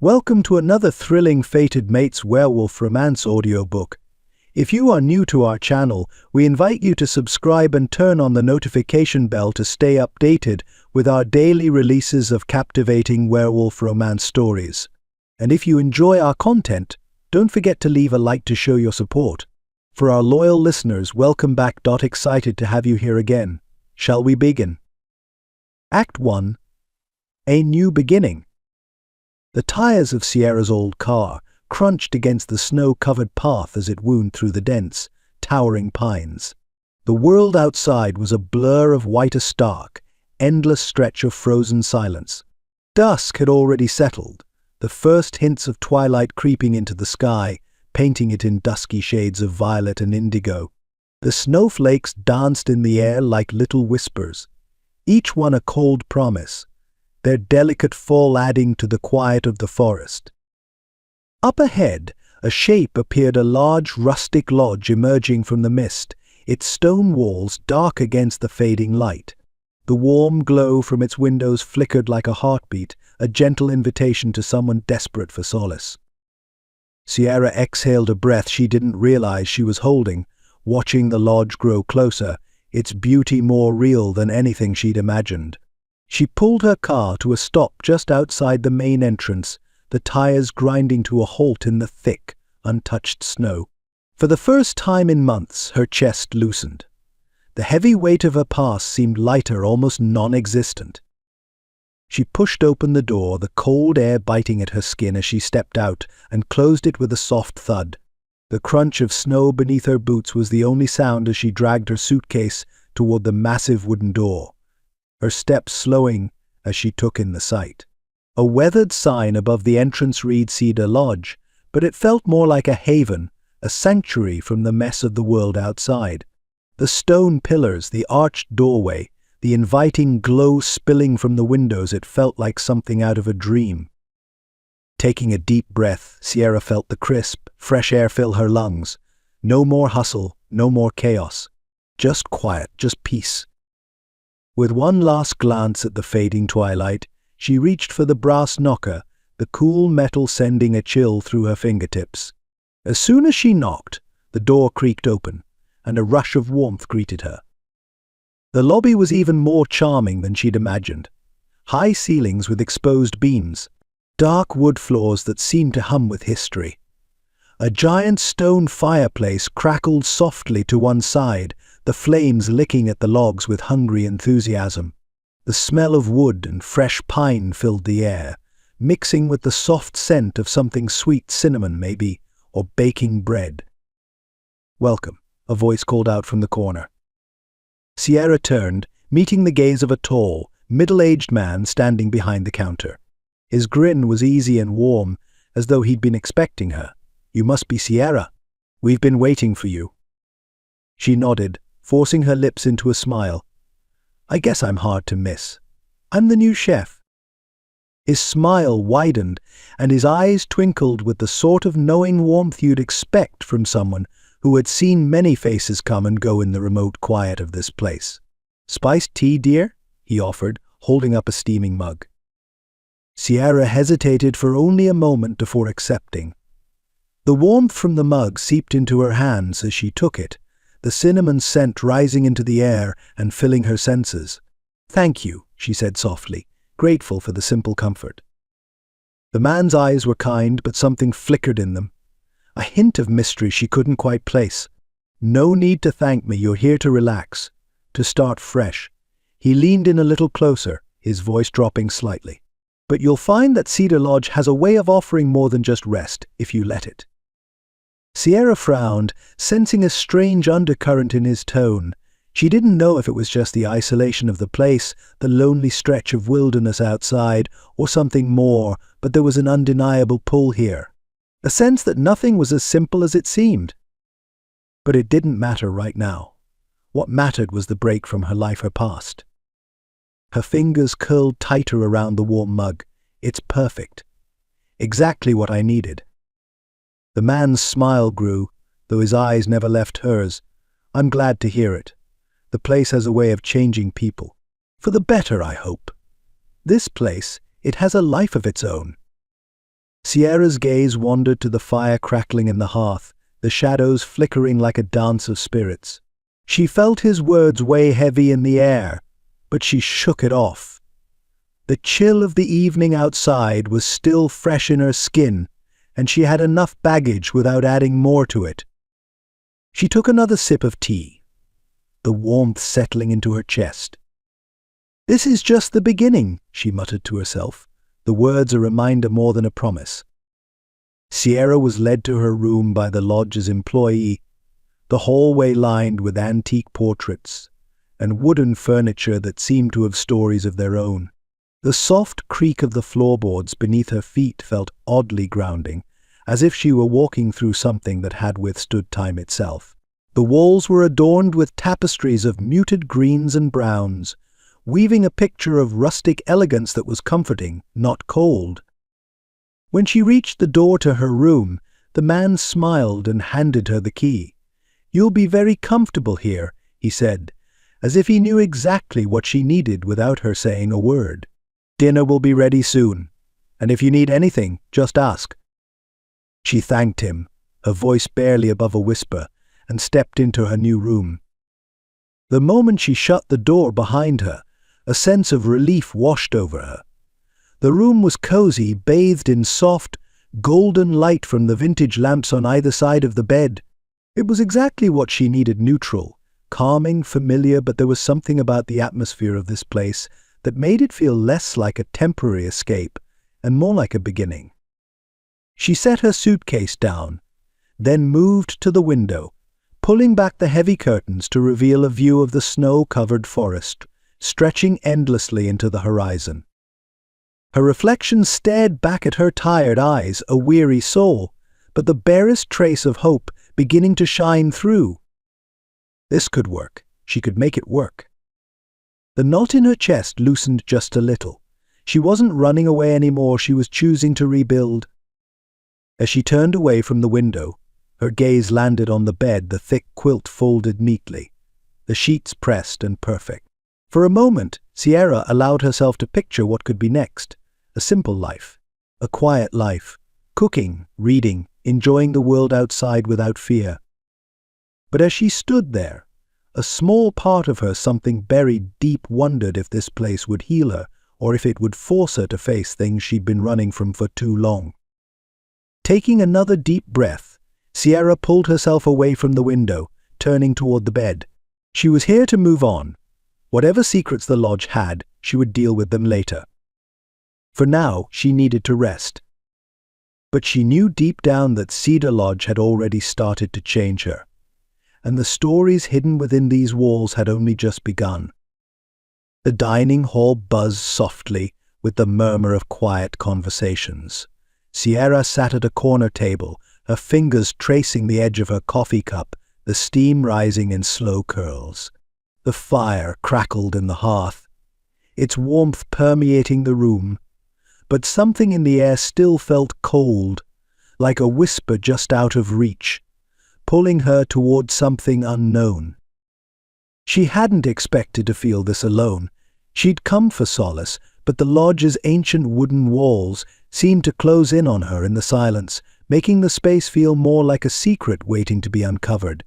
Welcome to another thrilling Fated Mates Werewolf Romance audiobook. If you are new to our channel, we invite you to subscribe and turn on the notification bell to stay updated with our daily releases of captivating werewolf romance stories. And if you enjoy our content, don't forget to leave a like to show your support. For our loyal listeners, welcome back. Excited to have you here again. Shall we begin? Act 1. A New Beginning. The tires of Sierra's old car crunched against the snow-covered path as it wound through the dense, towering pines. The world outside was a blur of white, a stark, endless stretch of frozen silence. Dusk had already settled, the first hints of twilight creeping into the sky, painting it in dusky shades of violet and indigo. The snowflakes danced in the air like little whispers, each one a cold promise, their delicate fall adding to the quiet of the forest. Up ahead, a shape appeared, a large rustic lodge emerging from the mist, its stone walls dark against the fading light. The warm glow from its windows flickered like a heartbeat, a gentle invitation to someone desperate for solace. Sierra exhaled a breath she didn't realize she was holding, watching the lodge grow closer, its beauty more real than anything she'd imagined. She pulled her car to a stop just outside the main entrance, the tires grinding to a halt in the thick, untouched snow. For the first time in months, her chest loosened. The heavy weight of her past seemed lighter, almost non-existent. She pushed open the door, the cold air biting at her skin as she stepped out, and closed it with a soft thud. The crunch of snow beneath her boots was the only sound as she dragged her suitcase toward the massive wooden door, her steps slowing as she took in the sight. A weathered sign above the entrance read Cedar Lodge, but it felt more like a haven, a sanctuary from the mess of the world outside. The stone pillars, the arched doorway, the inviting glow spilling from the windows, it felt like something out of a dream. Taking a deep breath, Sierra felt the crisp, fresh air fill her lungs. No more hustle, no more chaos. Just quiet, just peace. With one last glance at the fading twilight, she reached for the brass knocker, the cool metal sending a chill through her fingertips. As soon as she knocked, the door creaked open, and a rush of warmth greeted her. The lobby was even more charming than she'd imagined. High ceilings with exposed beams, dark wood floors that seemed to hum with history. A giant stone fireplace crackled softly to one side, the flames licking at the logs with hungry enthusiasm. The smell of wood and fresh pine filled the air, mixing with the soft scent of something sweet, cinnamon maybe, or baking bread. "Welcome," a voice called out from the corner. Sierra turned, meeting the gaze of a tall, middle-aged man standing behind the counter. His grin was easy and warm, as though he'd been expecting her. "You must be Sierra. We've been waiting for you." She nodded, forcing her lips into a smile. "I guess I'm hard to miss. I'm the new chef." His smile widened, and his eyes twinkled with the sort of knowing warmth you'd expect from someone who had seen many faces come and go in the remote quiet of this place. "Spiced tea, dear?" he offered, holding up a steaming mug. Sierra hesitated for only a moment before accepting. The warmth from the mug seeped into her hands as she took it, the cinnamon scent rising into the air and filling her senses. "Thank you," she said softly, grateful for the simple comfort. The man's eyes were kind, but something flickered in them, a hint of mystery she couldn't quite place. "No need to thank me, you're here to relax, to start fresh." He leaned in a little closer, his voice dropping slightly. "But you'll find that Cedar Lodge has a way of offering more than just rest, if you let it." Sierra frowned, sensing a strange undercurrent in his tone. She didn't know if it was just the isolation of the place, the lonely stretch of wilderness outside, or something more, but there was an undeniable pull here. A sense that nothing was as simple as it seemed. But it didn't matter right now. What mattered was the break from her life, her past. Her fingers curled tighter around the warm mug. "It's perfect. Exactly what I needed." The man's smile grew, though his eyes never left hers. "I'm glad to hear it. The place has a way of changing people. For the better, I hope. This place, it has a life of its own." Sierra's gaze wandered to the fire crackling in the hearth, the shadows flickering like a dance of spirits. She felt his words weigh heavy in the air, but she shook it off. The chill of the evening outside was still fresh in her skin, and she had enough baggage without adding more to it. She took another sip of tea, the warmth settling into her chest. "This is just the beginning," she muttered to herself, the words a reminder more than a promise. Sierra was led to her room by the lodge's employee, the hallway lined with antique portraits and wooden furniture that seemed to have stories of their own. The soft creak of the floorboards beneath her feet felt oddly grounding, as if she were walking through something that had withstood time itself. The walls were adorned with tapestries of muted greens and browns, weaving a picture of rustic elegance that was comforting, not cold. When she reached the door to her room, the man smiled and handed her the key. "You'll be very comfortable here," he said, as if he knew exactly what she needed without her saying a word. "Dinner will be ready soon, and if you need anything, just ask." She thanked him, her voice barely above a whisper, and stepped into her new room. The moment she shut the door behind her, a sense of relief washed over her. The room was cozy, bathed in soft, golden light from the vintage lamps on either side of the bed. It was exactly what she needed: neutral, calming, familiar, but there was something about the atmosphere of this place that made it feel less like a temporary escape and more like a beginning. She set her suitcase down, then moved to the window, pulling back the heavy curtains to reveal a view of the snow-covered forest, stretching endlessly into the horizon. Her reflection stared back at her tired eyes, a weary soul, but the barest trace of hope beginning to shine through. This could work. She could make it work. The knot in her chest loosened just a little. She wasn't running away anymore, she was choosing to rebuild. As she turned away from the window, her gaze landed on the bed, the thick quilt folded neatly, the sheets pressed and perfect. For a moment, Sierra allowed herself to picture what could be next: a simple life, a quiet life, cooking, reading, enjoying the world outside without fear. But as she stood there, a small part of her, something buried deep, wondered if this place would heal her, or if it would force her to face things she'd been running from for too long. Taking another deep breath, Sierra pulled herself away from the window, turning toward the bed. She was here to move on. Whatever secrets the lodge had, she would deal with them later. For now, she needed to rest. But she knew deep down that Cedar Lodge had already started to change her, and the stories hidden within these walls had only just begun. The dining hall buzzed softly with the murmur of quiet conversations. Sierra sat at a corner table, her fingers tracing the edge of her coffee cup, the steam rising in slow curls. The fire crackled in the hearth, its warmth permeating the room, but something in the air still felt cold, like a whisper just out of reach, pulling her toward something unknown. She hadn't expected to feel this alone. She'd come for solace, but the lodge's ancient wooden walls seemed to close in on her in the silence, making the space feel more like a secret waiting to be uncovered.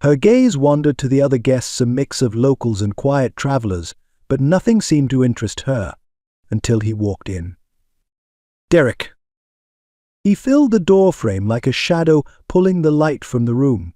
Her gaze wandered to the other guests, a mix of locals and quiet travelers, but nothing seemed to interest her, until he walked in. Derek. He filled the doorframe like a shadow, pulling the light from the room.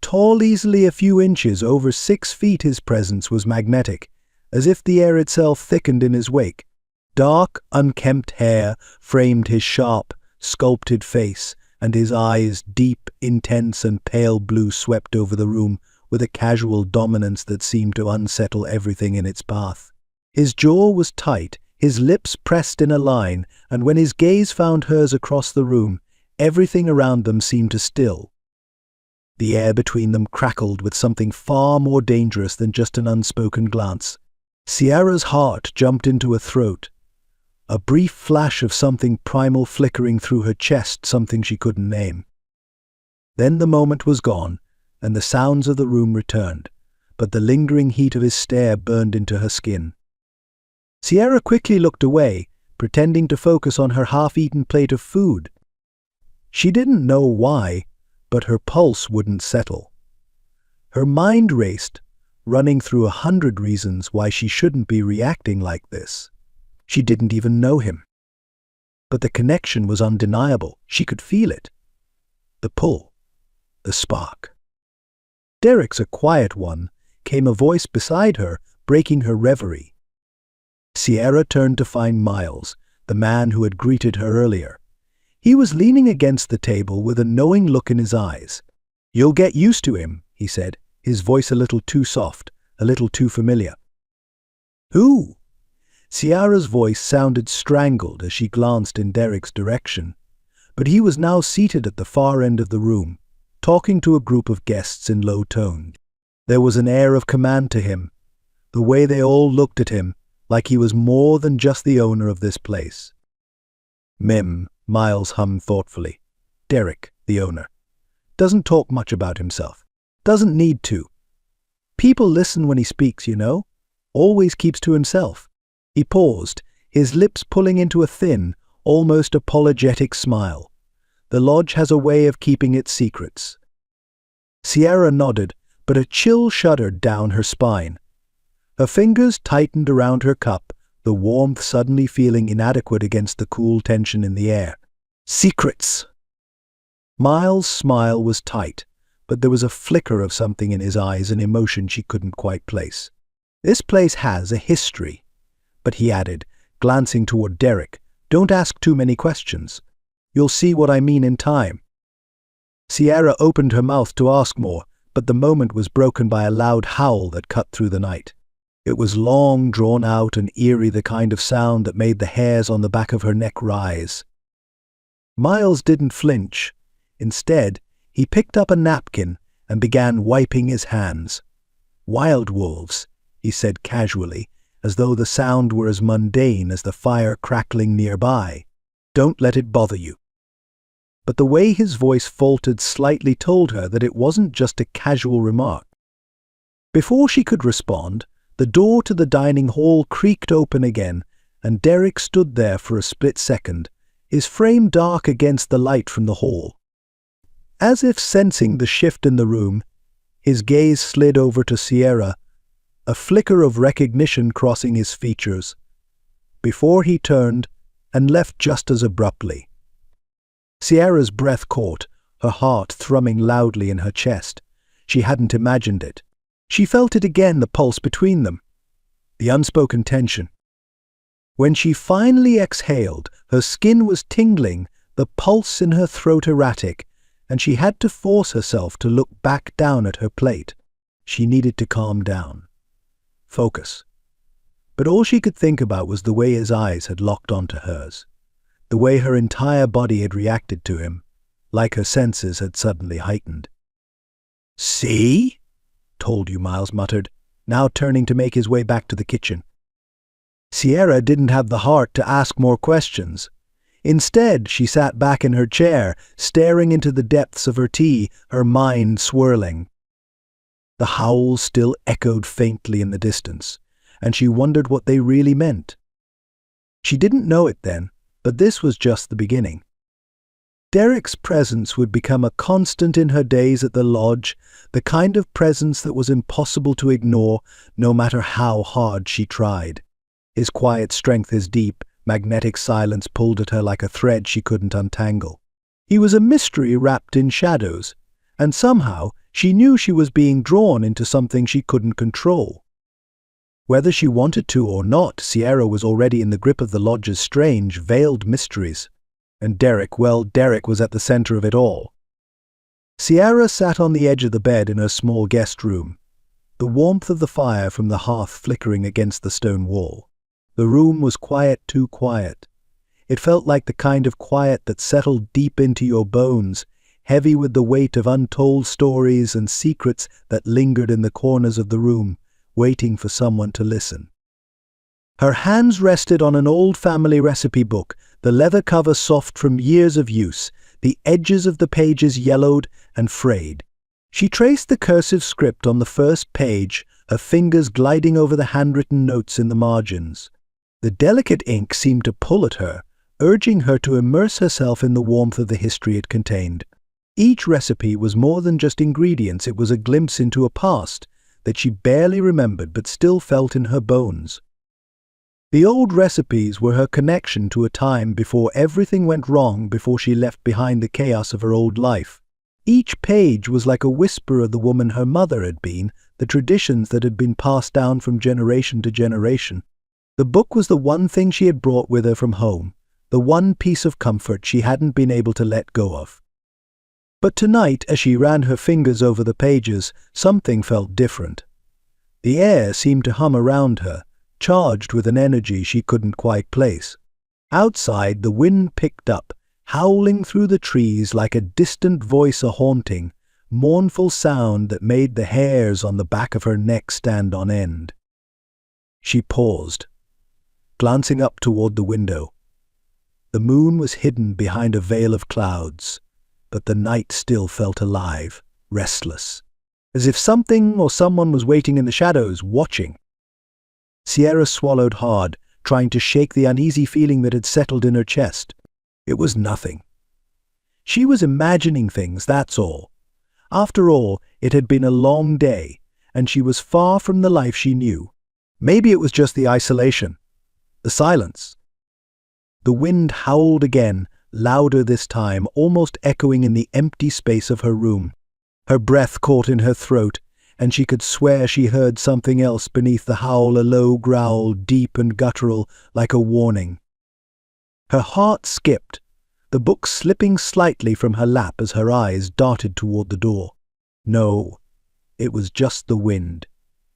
Tall easily a few inches, over 6 feet, his presence was magnetic, as if the air itself thickened in his wake. Dark, unkempt hair framed his sharp, sculpted face, and his eyes, deep, intense, and pale blue, swept over the room with a casual dominance that seemed to unsettle everything in its path. His jaw was tight, his lips pressed in a line, and when his gaze found hers across the room, everything around them seemed to still. The air between them crackled with something far more dangerous than just an unspoken glance. Sierra's heart jumped into her throat, a brief flash of something primal flickering through her chest, something she couldn't name. Then the moment was gone, and the sounds of the room returned, but the lingering heat of his stare burned into her skin. Sierra quickly looked away, pretending to focus on her half-eaten plate of food. She didn't know why, but her pulse wouldn't settle. Her mind raced, running through 100 reasons why she shouldn't be reacting like this. She didn't even know him. But the connection was undeniable. She could feel it. The pull. The spark. "Derek's a quiet one," came a voice beside her, breaking her reverie. Sierra turned to find Miles, the man who had greeted her earlier. He was leaning against the table with a knowing look in his eyes. "You'll get used to him," he said, his voice a little too soft, a little too familiar. "Who?" Sierra's voice sounded strangled as she glanced in Derek's direction, but he was now seated at the far end of the room, talking to a group of guests in low tone. There was an air of command to him, the way they all looked at him, like he was more than just the owner of this place. Miles hummed thoughtfully. "Derek, the owner. Doesn't talk much about himself. Doesn't need to. People listen when he speaks, you know. Always keeps to himself." He paused, his lips pulling into a thin, almost apologetic smile. The lodge has a way of keeping its secrets. Sierra nodded, but a chill shuddered down her spine. Her fingers tightened around her cup, the warmth suddenly feeling inadequate against the cool tension in the air. Secrets! Miles' smile was tight, but there was a flicker of something in his eyes, an emotion she couldn't quite place. "This place has a history." But he added, glancing toward Derek, "Don't ask too many questions. You'll see what I mean in time." Sierra opened her mouth to ask more, but the moment was broken by a loud howl that cut through the night. It was long, drawn out, and eerie, the kind of sound that made the hairs on the back of her neck rise. Miles didn't flinch. Instead, he picked up a napkin and began wiping his hands. "Wild wolves," he said casually, as though the sound were as mundane as the fire crackling nearby. "Don't let it bother you." But the way his voice faltered slightly told her that it wasn't just a casual remark. Before she could respond, the door to the dining hall creaked open again, and Derek stood there for a split second, his frame dark against the light from the hall. As if sensing the shift in the room, his gaze slid over to Sierra, a flicker of recognition crossing his features, before he turned and left just as abruptly. Sierra's breath caught, her heart thrumming loudly in her chest. She hadn't imagined it. She felt it again, the pulse between them, the unspoken tension. When she finally exhaled, her skin was tingling, the pulse in her throat erratic, and she had to force herself to look back down at her plate. She needed to calm down. Focus. But all she could think about was the way his eyes had locked onto hers, the way her entire body had reacted to him, like her senses had suddenly heightened. "See?" "Told you," Miles muttered, now turning to make his way back to the kitchen. Sierra didn't have the heart to ask more questions. Instead, she sat back in her chair, staring into the depths of her tea, her mind swirling. The howls still echoed faintly in the distance, and she wondered what they really meant. She didn't know it then, but this was just the beginning. Derek's presence would become a constant in her days at the lodge, the kind of presence that was impossible to ignore, no matter how hard she tried. His quiet strength, his deep, magnetic silence pulled at her like a thread she couldn't untangle. He was a mystery wrapped in shadows, and somehow she knew she was being drawn into something she couldn't control. Whether she wanted to or not, Sierra was already in the grip of the lodge's strange, veiled mysteries. And Derek was at the center of it all. Sierra sat on the edge of the bed in her small guest room, the warmth of the fire from the hearth flickering against the stone wall. The room was quiet, too quiet. It felt like the kind of quiet that settled deep into your bones, heavy with the weight of untold stories and secrets that lingered in the corners of the room, waiting for someone to listen. Her hands rested on an old family recipe book, the leather cover soft from years of use, the edges of the pages yellowed and frayed. She traced the cursive script on the first page, her fingers gliding over the handwritten notes in the margins. The delicate ink seemed to pull at her, urging her to immerse herself in the warmth of the history it contained. Each recipe was more than just ingredients, it was a glimpse into a past that she barely remembered but still felt in her bones. The old recipes were her connection to a time before everything went wrong, before she left behind the chaos of her old life. Each page was like a whisper of the woman her mother had been, the traditions that had been passed down from generation to generation. The book was the one thing she had brought with her from home, the one piece of comfort she hadn't been able to let go of. But tonight, as she ran her fingers over the pages, something felt different. The air seemed to hum around her, charged with an energy she couldn't quite place. Outside, the wind picked up, howling through the trees like a distant voice, a haunting, mournful sound that made the hairs on the back of her neck stand on end. She paused, glancing up toward the window. The moon was hidden behind a veil of clouds, but the night still felt alive, restless, as if something or someone was waiting in the shadows, watching. Sierra swallowed hard, trying to shake the uneasy feeling that had settled in her chest. It was nothing. She was imagining things, that's all. After all, it had been a long day, and she was far from the life she knew. Maybe it was just the isolation, the silence. The wind howled again, louder this time, almost echoing in the empty space of her room. Her breath caught in her throat, and she could swear she heard something else beneath the howl, a low growl, deep and guttural, like a warning. Her heart skipped, the book slipping slightly from her lap as her eyes darted toward the door. No, it was just the wind.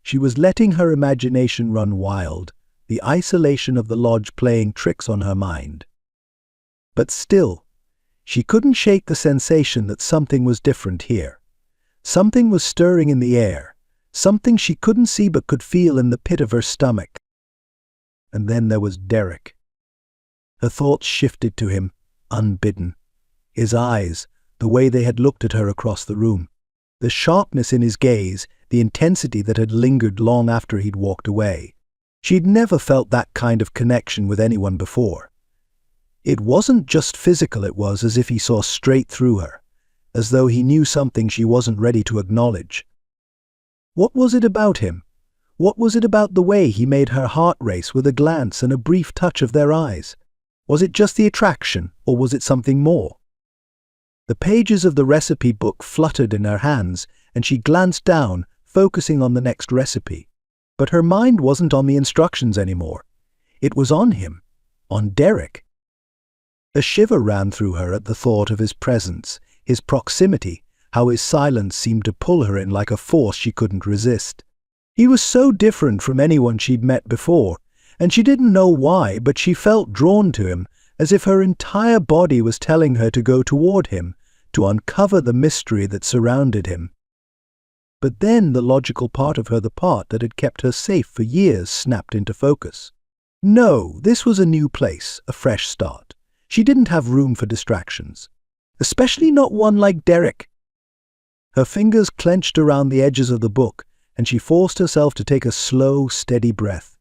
She was letting her imagination run wild, the isolation of the lodge playing tricks on her mind. But still, she couldn't shake the sensation that something was different here. Something was stirring in the air, something she couldn't see but could feel in the pit of her stomach. And then there was Derek. Her thoughts shifted to him, unbidden. His eyes, the way they had looked at her across the room. The sharpness in his gaze, the intensity that had lingered long after he'd walked away. She'd never felt that kind of connection with anyone before. It wasn't just physical, it was as if he saw straight through her, as though he knew something she wasn't ready to acknowledge. What was it about him? What was it about the way he made her heart race with a glance and a brief touch of their eyes? Was it just the attraction, or was it something more? The pages of the recipe book fluttered in her hands, and she glanced down, focusing on the next recipe. But her mind wasn't on the instructions anymore. It was on him, on Derek. A shiver ran through her at the thought of his presence, his proximity, how his silence seemed to pull her in like a force she couldn't resist. He was so different from anyone she'd met before, and she didn't know why, but she felt drawn to him, as if her entire body was telling her to go toward him, to uncover the mystery that surrounded him. But then the logical part of her, the part that had kept her safe for years, snapped into focus. No, this was a new place, a fresh start. She didn't have room for distractions, especially not one like Derek. Her fingers clenched around the edges of the book, and she forced herself to take a slow, steady breath.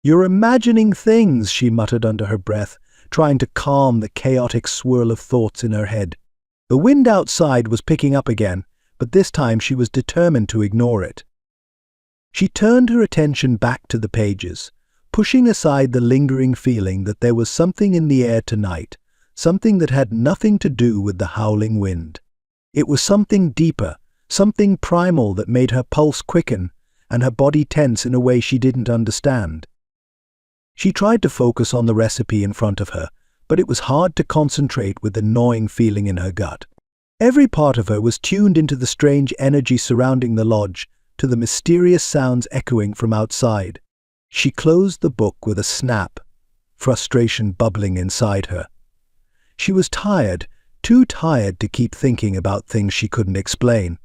"You're imagining things," she muttered under her breath, trying to calm the chaotic swirl of thoughts in her head. The wind outside was picking up again, but this time she was determined to ignore it. She turned her attention back to the pages, pushing aside the lingering feeling that there was something in the air tonight, something that had nothing to do with the howling wind. It was something deeper, something primal that made her pulse quicken and her body tense in a way she didn't understand. She tried to focus on the recipe in front of her, but it was hard to concentrate with the gnawing feeling in her gut. Every part of her was tuned into the strange energy surrounding the lodge, to the mysterious sounds echoing from outside. She closed the book with a snap, frustration bubbling inside her. She was tired, too tired to keep thinking about things she couldn't explain.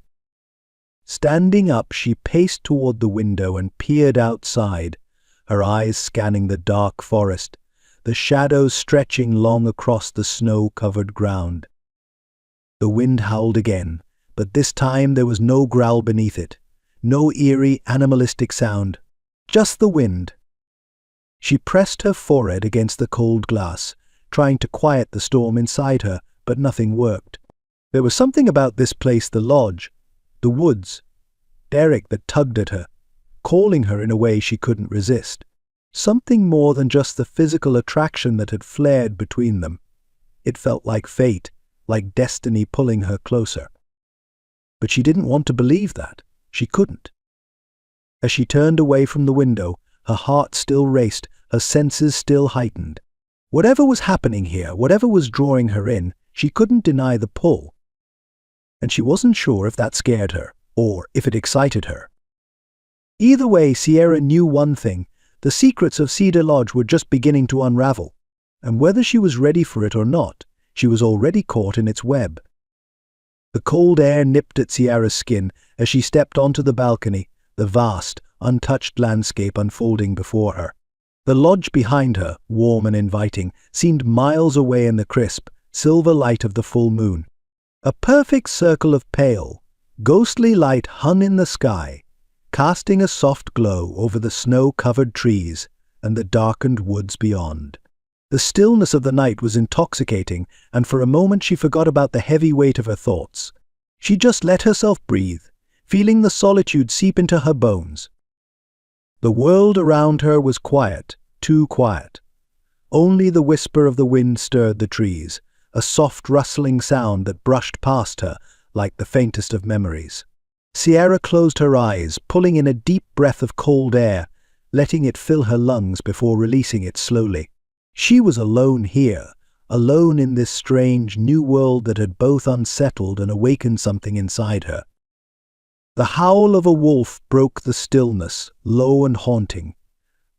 Standing up, she paced toward the window and peered outside, her eyes scanning the dark forest, the shadows stretching long across the snow-covered ground. The wind howled again, but this time there was no growl beneath it, no eerie, animalistic sound, just the wind. She pressed her forehead against the cold glass, trying to quiet the storm inside her, but nothing worked. There was something about this place, the lodge, the woods, Derek, that tugged at her, calling her in a way she couldn't resist. Something more than just the physical attraction that had flared between them. It felt like fate, like destiny pulling her closer. But she didn't want to believe that. She couldn't. As she turned away from the window, her heart still raced, her senses still heightened. Whatever was happening here, whatever was drawing her in, she couldn't deny the pull. And she wasn't sure if that scared her, or if it excited her. Either way, Sierra knew one thing: the secrets of Cedar Lodge were just beginning to unravel, and whether she was ready for it or not, she was already caught in its web. The cold air nipped at Sierra's skin as she stepped onto the balcony, the vast, untouched landscape unfolding before her. The lodge behind her, warm and inviting, seemed miles away in the crisp, silver light of the full moon. A perfect circle of pale, ghostly light hung in the sky, casting a soft glow over the snow-covered trees and the darkened woods beyond. The stillness of the night was intoxicating, and for a moment she forgot about the heavy weight of her thoughts. She just let herself breathe, feeling the solitude seep into her bones. The world around her was quiet, too quiet. Only the whisper of the wind stirred the trees, a soft rustling sound that brushed past her like the faintest of memories. Sierra closed her eyes, pulling in a deep breath of cold air, letting it fill her lungs before releasing it slowly. She was alone here, alone in this strange new world that had both unsettled and awakened something inside her. The howl of a wolf broke the stillness, low and haunting.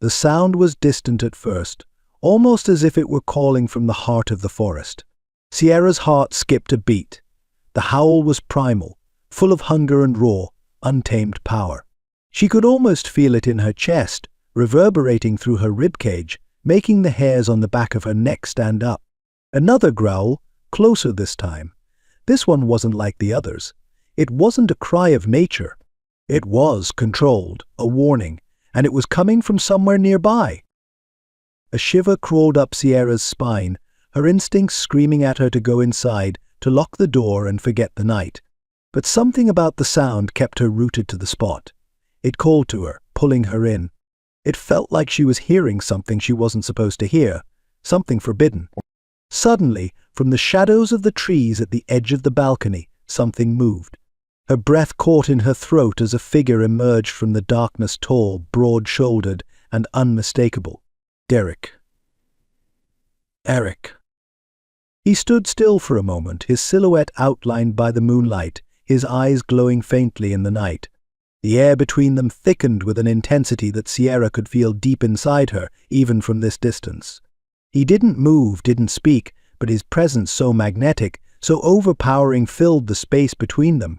The sound was distant at first, almost as if it were calling from the heart of the forest. Sierra's heart skipped a beat. The howl was primal, full of hunger and raw, untamed power. She could almost feel it in her chest, reverberating through her ribcage, making the hairs on the back of her neck stand up. Another growl, closer this time. This one wasn't like the others. It wasn't a cry of nature. It was controlled, a warning, and it was coming from somewhere nearby. A shiver crawled up Sierra's spine, her instincts screaming at her to go inside, to lock the door and forget the night. But something about the sound kept her rooted to the spot. It called to her, pulling her in. It felt like she was hearing something she wasn't supposed to hear, something forbidden. Suddenly, from the shadows of the trees at the edge of the balcony, something moved. Her breath caught in her throat as a figure emerged from the darkness, tall, broad-shouldered, and unmistakable. Derek. Eric. He stood still for a moment, his silhouette outlined by the moonlight, his eyes glowing faintly in the night. The air between them thickened with an intensity that Sierra could feel deep inside her, even from this distance. He didn't move, didn't speak, but his presence, so magnetic, so overpowering, filled the space between them.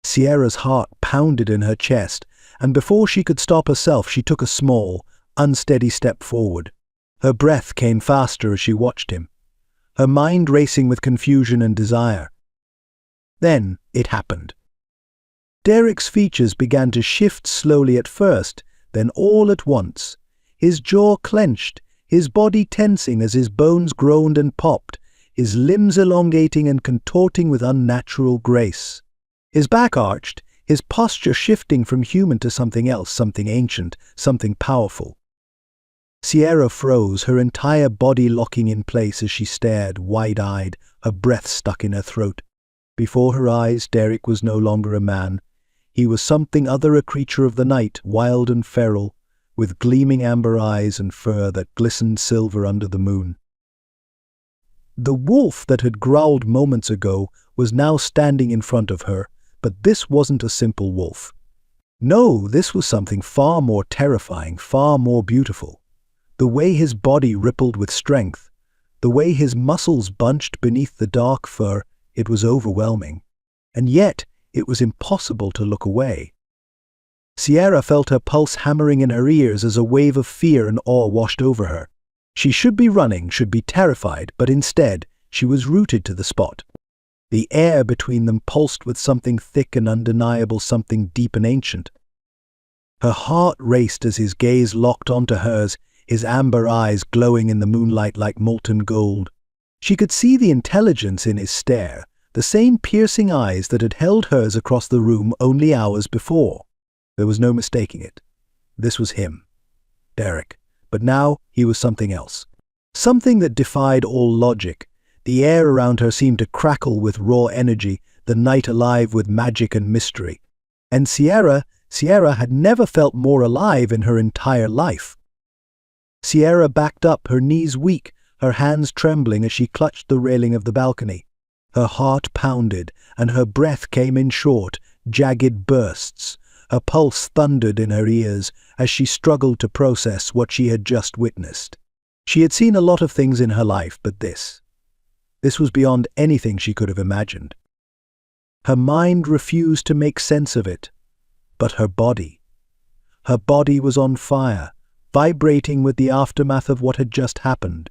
Sierra's heart pounded in her chest, and before she could stop herself, she took a small, unsteady step forward. Her breath came faster as she watched him, her mind racing with confusion and desire. Then it happened. Derek's features began to shift slowly at first, then all at once. His jaw clenched, his body tensing as his bones groaned and popped, his limbs elongating and contorting with unnatural grace. His back arched, his posture shifting from human to something else, something ancient, something powerful. Sierra froze, her entire body locking in place as she stared, wide-eyed, her breath stuck in her throat. Before her eyes, Derek was no longer a man. He was something other, a creature of the night, wild and feral, with gleaming amber eyes and fur that glistened silver under the moon. The wolf that had growled moments ago was now standing in front of her, but this wasn't a simple wolf. No, this was something far more terrifying, far more beautiful. The way his body rippled with strength, the way his muscles bunched beneath the dark fur, it was overwhelming. And yet, it was impossible to look away. Sierra felt her pulse hammering in her ears as a wave of fear and awe washed over her. She should be running, should be terrified, but instead, she was rooted to the spot. The air between them pulsed with something thick and undeniable, something deep and ancient. Her heart raced as his gaze locked onto hers, his amber eyes glowing in the moonlight like molten gold. She could see the intelligence in his stare, the same piercing eyes that had held hers across the room only hours before. There was no mistaking it. This was him, Derek, but now he was something else. Something that defied all logic. The air around her seemed to crackle with raw energy, the night alive with magic and mystery. And Sierra had never felt more alive in her entire life. Sierra backed up, her knees weak, her hands trembling as she clutched the railing of the balcony. Her heart pounded, and her breath came in short, jagged bursts. Her pulse thundered in her ears as she struggled to process what she had just witnessed. She had seen a lot of things in her life, but this was beyond anything she could have imagined. Her mind refused to make sense of it, but her body was on fire, vibrating with the aftermath of what had just happened.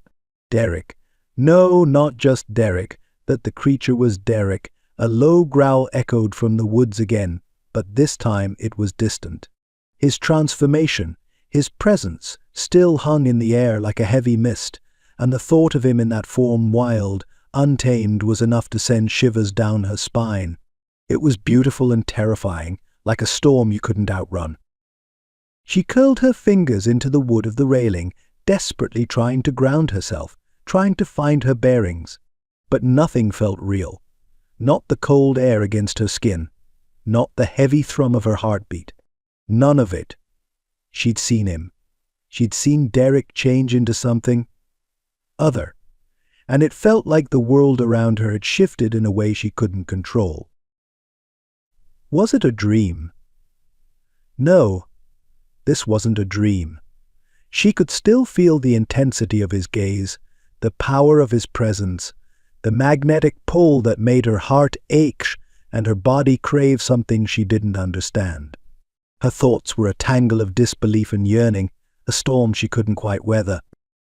Derek. No, not just Derek, that the creature was Derek. A low growl echoed from the woods again, but this time it was distant. His transformation, his presence, still hung in the air like a heavy mist, and the thought of him in that form, wild, untamed, was enough to send shivers down her spine. It was beautiful and terrifying, like a storm you couldn't outrun. She curled her fingers into the wood of the railing, desperately trying to ground herself, trying to find her bearings. But nothing felt real. Not the cold air against her skin. Not the heavy thrum of her heartbeat. None of it. She'd seen him. She'd seen Derek change into something other, and it felt like the world around her had shifted in a way she couldn't control. Was it a dream? No, this wasn't a dream. She could still feel the intensity of his gaze, the power of his presence, the magnetic pull that made her heart ache and her body crave something she didn't understand. Her thoughts were a tangle of disbelief and yearning, a storm she couldn't quite weather.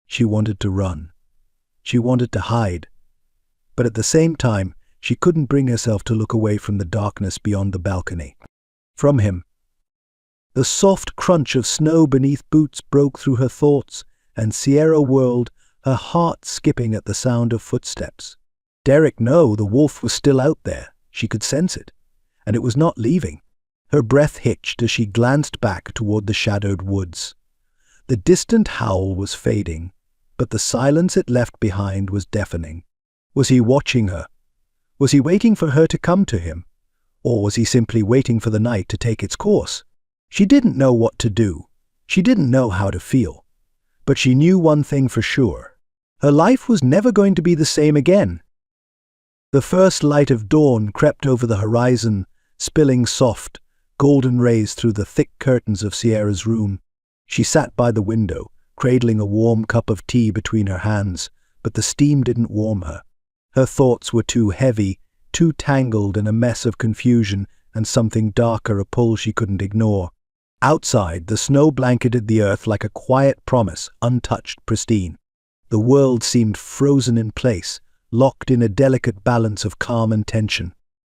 She wanted to run. She wanted to hide. But at the same time, she couldn't bring herself to look away from the darkness beyond the balcony. From him. The soft crunch of snow beneath boots broke through her thoughts, and Sierra whirled, her heart skipping at the sound of footsteps. Derek, no, the wolf was still out there. She could sense it, and it was not leaving. Her breath hitched as she glanced back toward the shadowed woods. The distant howl was fading, but the silence it left behind was deafening. Was he watching her? Was he waiting for her to come to him? Or was he simply waiting for the night to take its course? She didn't know what to do. She didn't know how to feel. But she knew one thing for sure. Her life was never going to be the same again. The first light of dawn crept over the horizon, spilling soft, golden rays through the thick curtains of Sierra's room. She sat by the window, cradling a warm cup of tea between her hands, but the steam didn't warm her. Her thoughts were too heavy, too tangled in a mess of confusion and something darker, a pull she couldn't ignore. Outside, the snow blanketed the earth like a quiet promise, untouched, pristine. The world seemed frozen in place, locked in a delicate balance of calm and tension.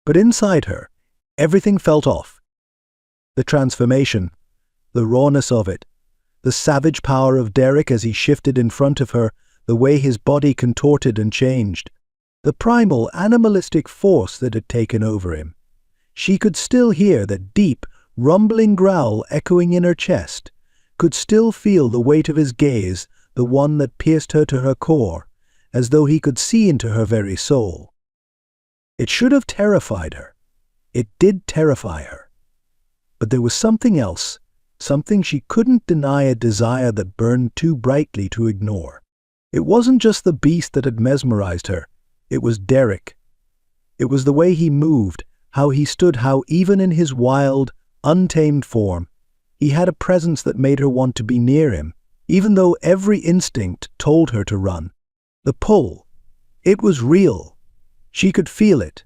But inside her, everything felt off. The transformation, the rawness of it, the savage power of Derek as he shifted in front of her, the way his body contorted and changed, the primal, animalistic force that had taken over him. She could still hear that deep, rumbling growl echoing in her chest, could still feel the weight of his gaze, the one that pierced her to her core, as though he could see into her very soul. It should have terrified her. It did terrify her. But there was something else, something she couldn't deny, a desire that burned too brightly to ignore. It wasn't just the beast that had mesmerized her. It was Derek. It was the way he moved, how he stood, how even in his wild, untamed form, he had a presence that made her want to be near him, even though every instinct told her to run. The pull, it was real. She could feel it.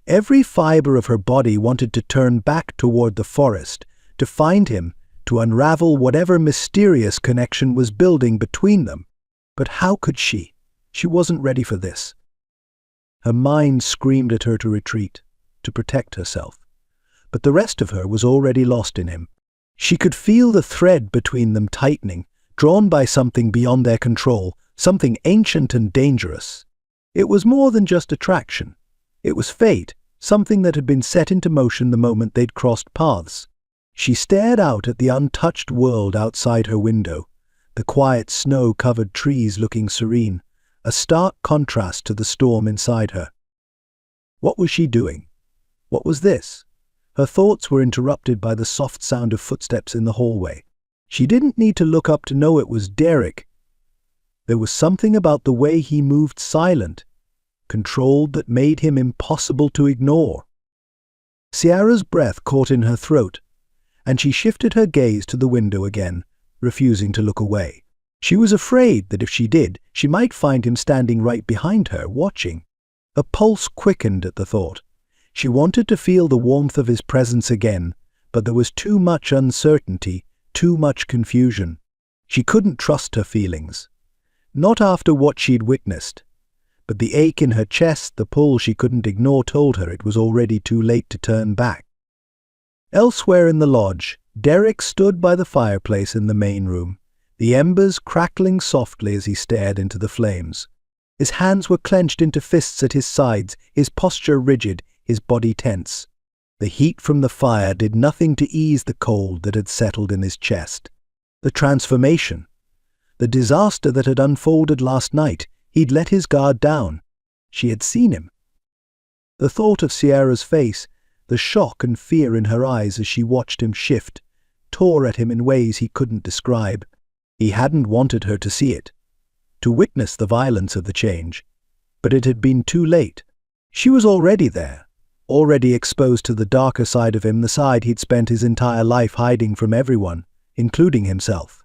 Every fiber of her body wanted to turn back toward the forest, to find him, to unravel whatever mysterious connection was building between them. But how could she? She wasn't ready for this. Her mind screamed at her to retreat, to protect herself. But the rest of her was already lost in him. She could feel the thread between them tightening, drawn by something beyond their control, something ancient and dangerous. It was more than just attraction. It was fate, something that had been set into motion the moment they'd crossed paths. She stared out at the untouched world outside her window, the quiet snow-covered trees looking serene, a stark contrast to the storm inside her. What was she doing? What was this? Her thoughts were interrupted by the soft sound of footsteps in the hallway. She didn't need to look up to know it was Derek. There was something about the way he moved, silent, controlled, that made him impossible to ignore. Sierra's breath caught in her throat, and she shifted her gaze to the window again, refusing to look away. She was afraid that if she did, she might find him standing right behind her, watching. Her pulse quickened at the thought. She wanted to feel the warmth of his presence again, but there was too much uncertainty, too much confusion. She couldn't trust her feelings. Not after what she'd witnessed. But the ache in her chest, the pull she couldn't ignore, told her it was already too late to turn back. Elsewhere in the lodge, Derek stood by the fireplace in the main room, the embers crackling softly as he stared into the flames. His hands were clenched into fists at his sides, his posture rigid, his body tense. The heat from the fire did nothing to ease the cold that had settled in his chest. The transformation, the disaster that had unfolded last night, he'd let his guard down. She had seen him. The thought of Sierra's face, the shock and fear in her eyes as she watched him shift, tore at him in ways he couldn't describe. He hadn't wanted her to see it, to witness the violence of the change, but it had been too late. She was already there, already exposed to the darker side of him, the side he'd spent his entire life hiding from everyone, including himself.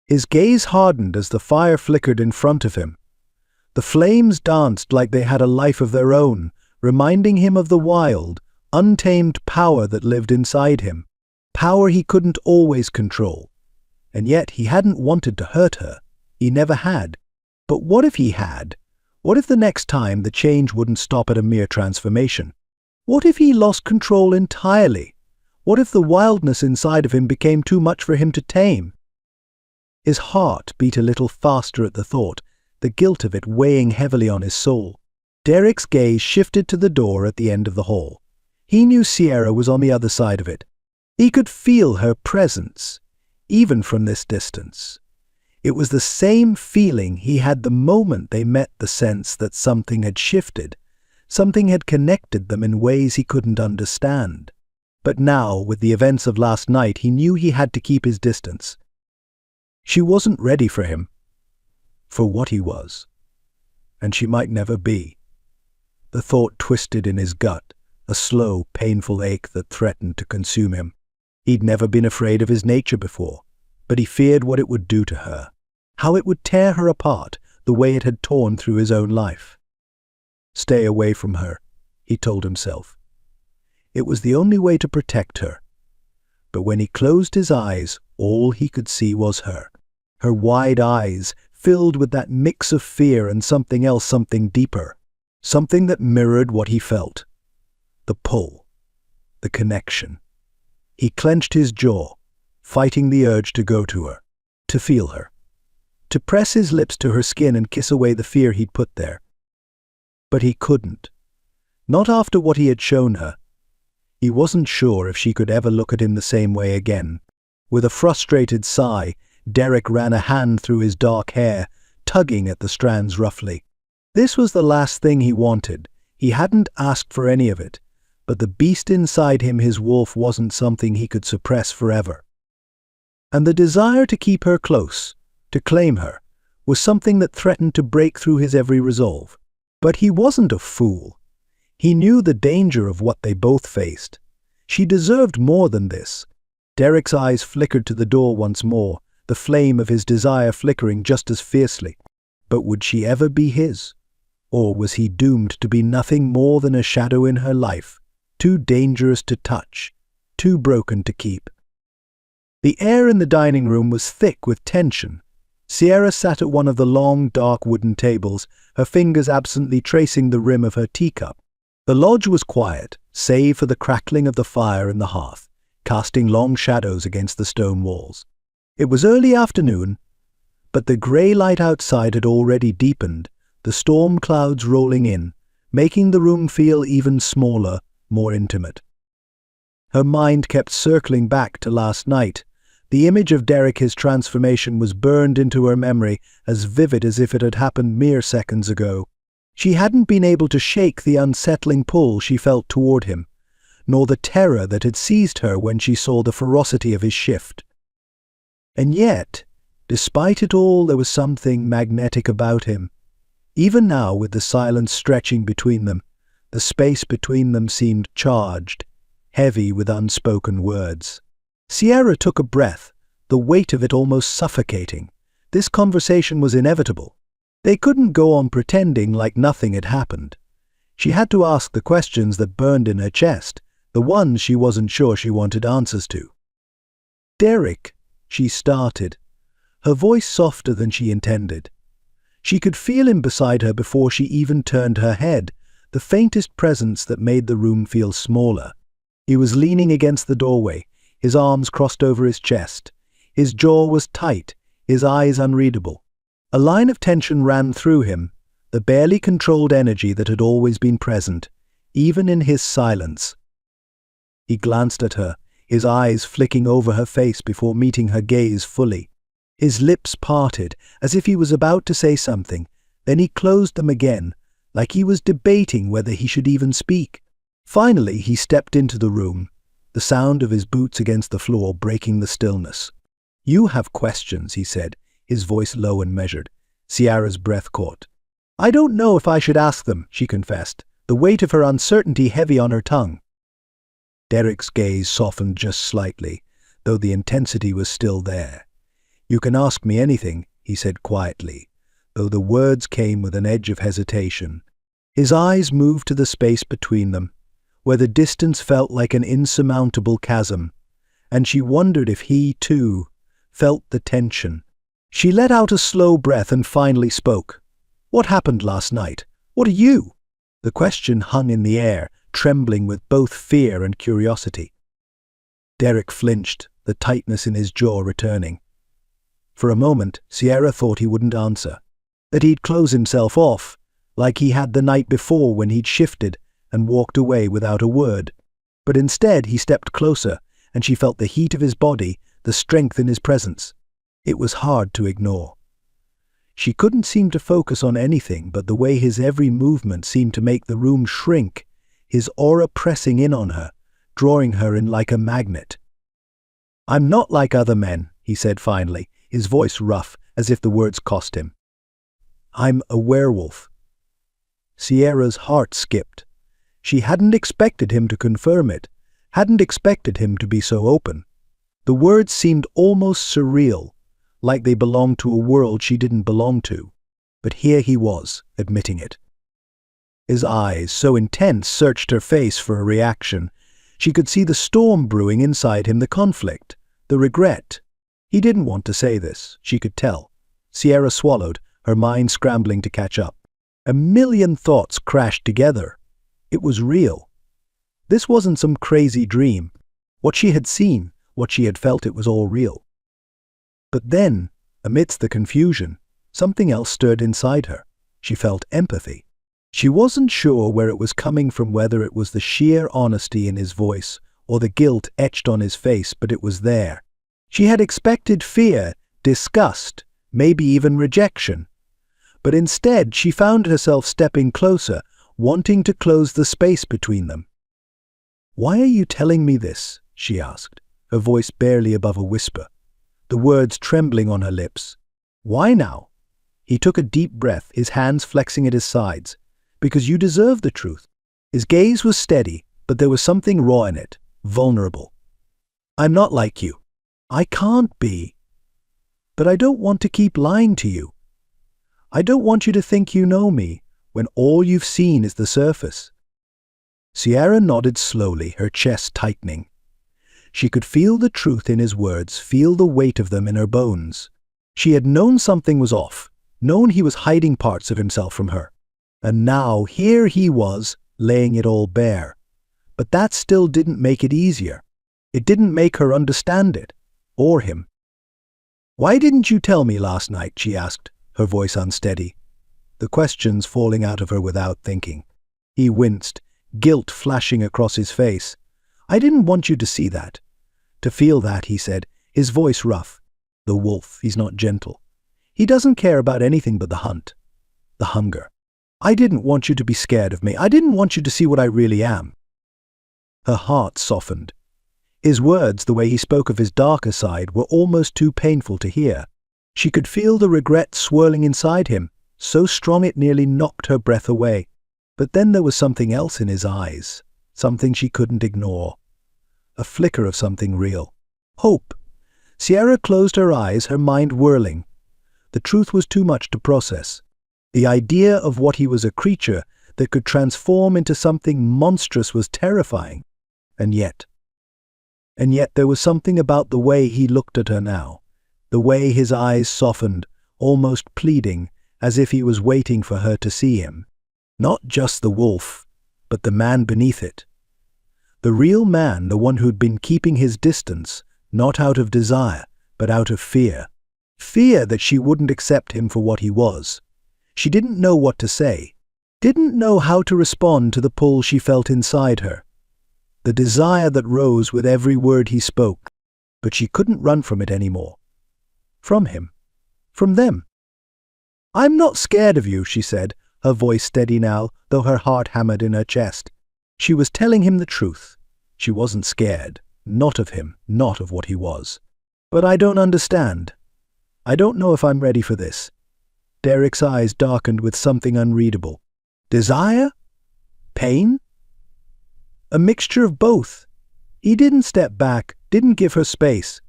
His gaze hardened as the fire flickered in front of him. The flames danced like they had a life of their own, reminding him of the wild, untamed power that lived inside him, power he couldn't always control. And yet he hadn't wanted to hurt her. He never had. But what if he had? What if the next time the change wouldn't stop at a mere transformation? What if he lost control entirely? What if the wildness inside of him became too much for him to tame? His heart beat a little faster at the thought, the guilt of it weighing heavily on his soul. Derek's gaze shifted to the door at the end of the hall. He knew Sierra was on the other side of it. He could feel her presence, even from this distance. It was the same feeling he had the moment they met, the sense that something had shifted, something had connected them in ways he couldn't understand. But now, with the events of last night, he knew he had to keep his distance. She wasn't ready for him, for what he was, and she might never be. The thought twisted in his gut, a slow, painful ache that threatened to consume him. He'd never been afraid of his nature before, but he feared what it would do to her, how it would tear her apart the way it had torn through his own life. Stay away from her, he told himself. It was the only way to protect her. But when he closed his eyes, all he could see was her. Her wide eyes, filled with that mix of fear and something else, something deeper, something that mirrored what he felt. The pull, the connection. He clenched his jaw, fighting the urge to go to her, to feel her, to press his lips to her skin and kiss away the fear he'd put there. But he couldn't. Not after what he had shown her. He wasn't sure if she could ever look at him the same way again. With a frustrated sigh, Derek ran a hand through his dark hair, tugging at the strands roughly. This was the last thing he wanted. He hadn't asked for any of it, but the beast inside him, his wolf, wasn't something he could suppress forever. And the desire to keep her close, to claim her, was something that threatened to break through his every resolve. But he wasn't a fool. He knew the danger of what they both faced. She deserved more than this. Derek's eyes flickered to the door once more, the flame of his desire flickering just as fiercely. But would she ever be his? Or was he doomed to be nothing more than a shadow in her life, too dangerous to touch, too broken to keep? The air in the dining room was thick with tension. Sierra sat at one of the long, dark wooden tables, her fingers absently tracing the rim of her teacup. The lodge was quiet, save for the crackling of the fire in the hearth, casting long shadows against the stone walls. It was early afternoon, but the grey light outside had already deepened, the storm clouds rolling in, making the room feel even smaller, more intimate. Her mind kept circling back to last night. The image of Derek, his transformation, was burned into her memory, as vivid as if it had happened mere seconds ago. She hadn't been able to shake the unsettling pull she felt toward him, nor the terror that had seized her when she saw the ferocity of his shift. And yet, despite it all, there was something magnetic about him. Even now, with the silence stretching between them, the space between them seemed charged, heavy with unspoken words. Sierra took a breath, the weight of it almost suffocating. This conversation was inevitable. They couldn't go on pretending like nothing had happened. She had to ask the questions that burned in her chest, the ones she wasn't sure she wanted answers to. "Derek," she started, her voice softer than she intended. She could feel him beside her before she even turned her head, the faintest presence that made the room feel smaller. He was leaning against the doorway, his arms crossed over his chest. His jaw was tight, his eyes unreadable. A line of tension ran through him, the barely controlled energy that had always been present, even in his silence. He glanced at her, his eyes flicking over her face before meeting her gaze fully. His lips parted, as if he was about to say something, then he closed them again, like he was debating whether he should even speak. Finally, he stepped into the room, the sound of his boots against the floor breaking the stillness. "You have questions," he said, his voice low and measured. Sierra's breath caught. "I don't know if I should ask them," she confessed, the weight of her uncertainty heavy on her tongue. Derek's gaze softened just slightly, though the intensity was still there. "You can ask me anything," he said quietly, though the words came with an edge of hesitation. His eyes moved to the space between them, where the distance felt like an insurmountable chasm, and she wondered if he, too, felt the tension. She let out a slow breath and finally spoke. "What happened last night? What are you?" The question hung in the air, trembling with both fear and curiosity. Derek flinched, the tightness in his jaw returning. For a moment, Sierra thought he wouldn't answer, that he'd close himself off, like he had the night before when he'd shifted and walked away without a word. But instead he stepped closer, and she felt the heat of his body, the strength in his presence. It was hard to ignore. She couldn't seem to focus on anything but the way his every movement seemed to make the room shrink, his aura pressing in on her, drawing her in like a magnet. "I'm not like other men," he said finally, his voice rough, as if the words cost him. "I'm a werewolf." Sierra's heart skipped. She hadn't expected him to confirm it, hadn't expected him to be so open. The words seemed almost surreal, like they belonged to a world she didn't belong to. But here he was, admitting it. His eyes, so intense, searched her face for a reaction. She could see the storm brewing inside him, the conflict, the regret. He didn't want to say this, she could tell. Sierra swallowed, her mind scrambling to catch up. A million thoughts crashed together. It was real. This wasn't some crazy dream. What she had seen, what she had felt, it was all real. But then, amidst the confusion, something else stirred inside her. She felt empathy. She wasn't sure where it was coming from, whether it was the sheer honesty in his voice or the guilt etched on his face, but it was there. She had expected fear, disgust, maybe even rejection. But instead, she found herself stepping closer, wanting to close the space between them. "Why are you telling me this?" she asked, her voice barely above a whisper, the words trembling on her lips. "Why now?" He took a deep breath, his hands flexing at his sides. "Because you deserve the truth." His gaze was steady, but there was something raw in it, vulnerable. "I'm not like you. I can't be. But I don't want to keep lying to you. I don't want you to think you know me, when all you've seen is the surface." Sierra nodded slowly, her chest tightening. She could feel the truth in his words, feel the weight of them in her bones. She had known something was off, known he was hiding parts of himself from her. And now here he was, laying it all bare. But that still didn't make it easier. It didn't make her understand it, or him. "Why didn't you tell me last night?" she asked, her voice unsteady, the questions falling out of her without thinking. He winced, guilt flashing across his face. "I didn't want you to see that. To feel that," he said, his voice rough. "The wolf, he's not gentle. He doesn't care about anything but the hunt. The hunger. I didn't want you to be scared of me. I didn't want you to see what I really am." Her heart softened. His words, the way he spoke of his darker side, were almost too painful to hear. She could feel the regret swirling inside him, so strong it nearly knocked her breath away. But then there was something else in his eyes, something she couldn't ignore. A flicker of something real. Hope. Sierra closed her eyes, her mind whirling. The truth was too much to process. The idea of what he was, a creature that could transform into something monstrous, was terrifying. And yet there was something about the way he looked at her now, the way his eyes softened, almost pleading, as if he was waiting for her to see him. Not just the wolf, but the man beneath it. The real man, the one who'd been keeping his distance, not out of desire, but out of fear. Fear that she wouldn't accept him for what he was. She didn't know what to say, didn't know how to respond to the pull she felt inside her. The desire that rose with every word he spoke, but she couldn't run from it anymore. From him. From them. "I'm not scared of you," she said, her voice steady now, though her heart hammered in her chest. She was telling him the truth. She wasn't scared. Not of him, not of what he was. "But I don't understand. I don't know if I'm ready for this." Derek's eyes darkened with something unreadable. Desire? Pain? A mixture of both. He didn't step back, didn't give her space.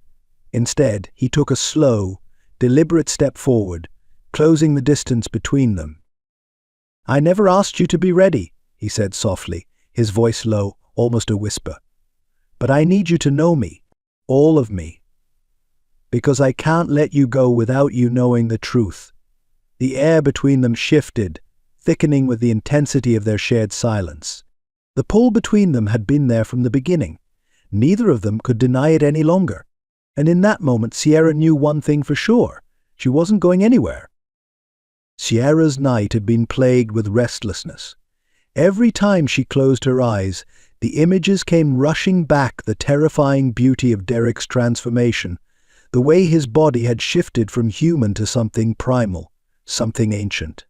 Instead, he took a slow, deliberate step forward, closing the distance between them. "I never asked you to be ready," he said softly, his voice low, almost a whisper. "But I need you to know me, all of me. Because I can't let you go without you knowing the truth." The air between them shifted, thickening with the intensity of their shared silence. The pull between them had been there from the beginning. Neither of them could deny it any longer. And in that moment, Sierra knew one thing for sure. She wasn't going anywhere. Sierra's night had been plagued with restlessness. Every time she closed her eyes, the images came rushing back, the terrifying beauty of Derek's transformation, the way his body had shifted from human to something primal, something ancient.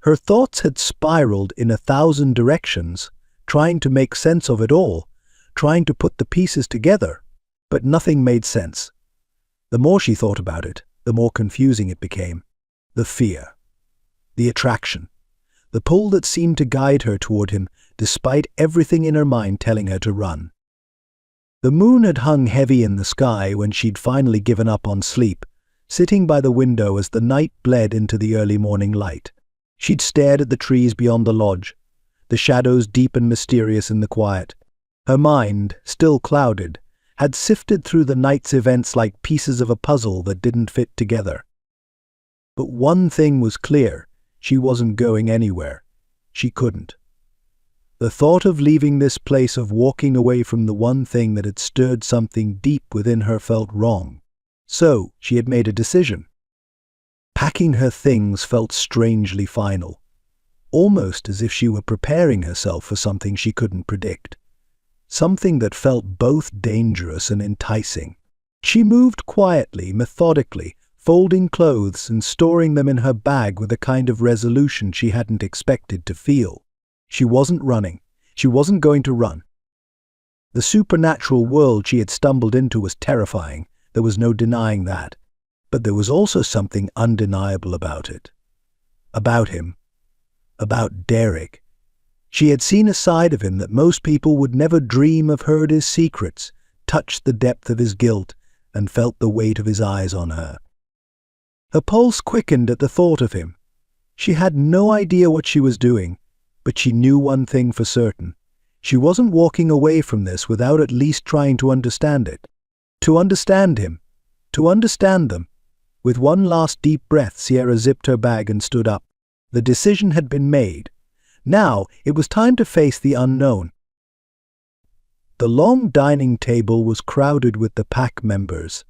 Her thoughts had spiraled in 1,000 directions, trying to make sense of it all, trying to put the pieces together, but nothing made sense. The more she thought about it, the more confusing it became. The fear, the attraction, the pull that seemed to guide her toward him, despite everything in her mind telling her to run. The moon had hung heavy in the sky when she'd finally given up on sleep, sitting by the window as the night bled into the early morning light. She'd stared at the trees beyond the lodge, the shadows deep and mysterious in the quiet. Her mind, still clouded, had sifted through the night's events like pieces of a puzzle that didn't fit together. But one thing was clear: she wasn't going anywhere. She couldn't. The thought of leaving this place, of walking away from the one thing that had stirred something deep within her, felt wrong. So she had made a decision. Packing her things felt strangely final, almost as if she were preparing herself for something she couldn't predict. Something that felt both dangerous and enticing. She moved quietly, methodically, folding clothes and storing them in her bag with a kind of resolution she hadn't expected to feel. She wasn't running. She wasn't going to run. The supernatural world she had stumbled into was terrifying. There was no denying that. But there was also something undeniable about it. About him. About Derek. She had seen a side of him that most people would never dream of, heard his secrets, touched the depth of his guilt, and felt the weight of his eyes on her. Her pulse quickened at the thought of him. She had no idea what she was doing, but she knew one thing for certain. She wasn't walking away from this without at least trying to understand it. To understand him. To understand them. With one last deep breath, Sierra zipped her bag and stood up. The decision had been made. Now it was time to face the unknown. The long dining table was crowded with the pack members,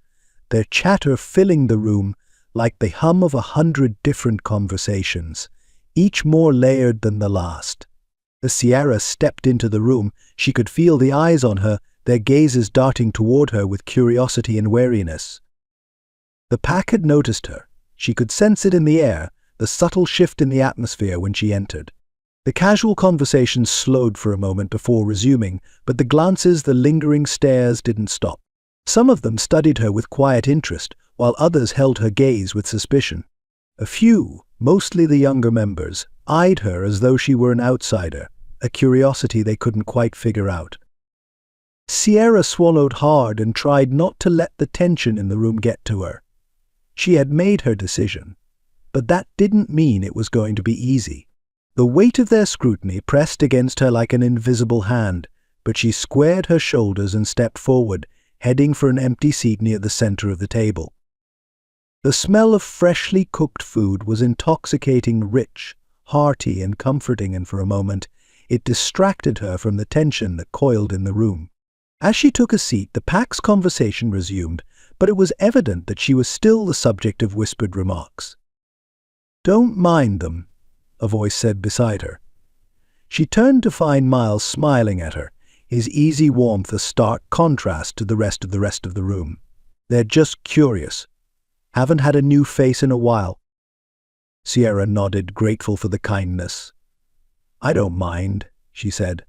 their chatter filling the room like the hum of 100 different conversations, each more layered than the last. As Sierra stepped into the room, she could feel the eyes on her, their gazes darting toward her with curiosity and wariness. The pack had noticed her. She could sense it in the air, the subtle shift in the atmosphere when she entered. The casual conversation slowed for a moment before resuming, but the glances, the lingering stares didn't stop. Some of them studied her with quiet interest, while others held her gaze with suspicion. A few, mostly the younger members, eyed her as though she were an outsider, a curiosity they couldn't quite figure out. Sierra swallowed hard and tried not to let the tension in the room get to her. She had made her decision, but that didn't mean it was going to be easy. The weight of their scrutiny pressed against her like an invisible hand, but she squared her shoulders and stepped forward, heading for an empty seat near the center of the table. The smell of freshly cooked food was intoxicating, rich, hearty, and comforting, and for a moment, it distracted her from the tension that coiled in the room. As she took a seat, the pack's conversation resumed, but it was evident that she was still the subject of whispered remarks. "Don't mind them," a voice said beside her. She turned to find Miles smiling at her, his easy warmth a stark contrast to the rest of the room. "They're just curious. Haven't had a new face in a while." Sierra nodded, grateful for the kindness. "I don't mind," she said,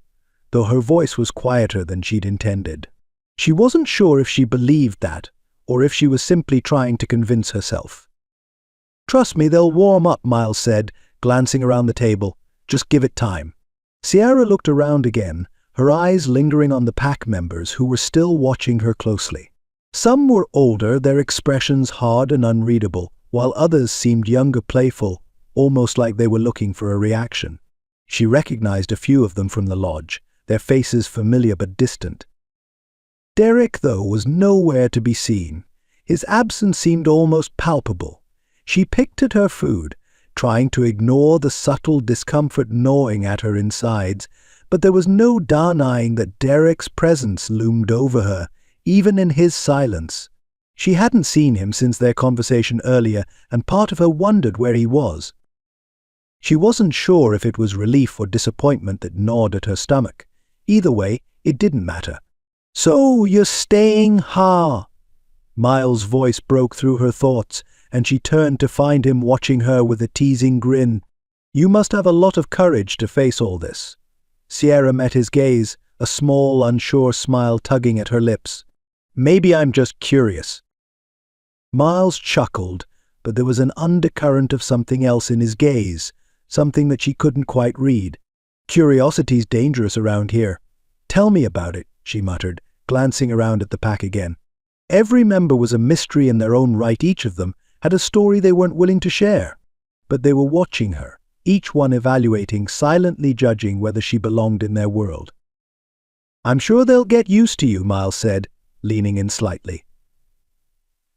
though her voice was quieter than she'd intended. She wasn't sure if she believed that, or if she was simply trying to convince herself. "Trust me, they'll warm up," Miles said, glancing around the table. "Just give it time." Sierra looked around again, her eyes lingering on the pack members who were still watching her closely. Some were older, their expressions hard and unreadable, while others seemed younger, playful, almost like they were looking for a reaction. She recognized a few of them from the lodge, their faces familiar but distant. Derek, though, was nowhere to be seen. His absence seemed almost palpable. She picked at her food, trying to ignore the subtle discomfort gnawing at her insides, but there was no denying that Derek's presence loomed over her, even in his silence. She hadn't seen him since their conversation earlier, and part of her wondered where he was. She wasn't sure if it was relief or disappointment that gnawed at her stomach. Either way, it didn't matter. "So, you're staying, huh?" Miles' voice broke through her thoughts, and she turned to find him watching her with a teasing grin. "You must have a lot of courage to face all this." Sierra met his gaze, a small, unsure smile tugging at her lips. "Maybe I'm just curious." Miles chuckled, but there was an undercurrent of something else in his gaze, something that she couldn't quite read. "Curiosity's dangerous around here. Tell me about it," she muttered, glancing around at the pack again. Every member was a mystery in their own right. Each of them had a story they weren't willing to share. But they were watching her, each one evaluating, silently judging whether she belonged in their world. "I'm sure they'll get used to you," Miles said, leaning in slightly.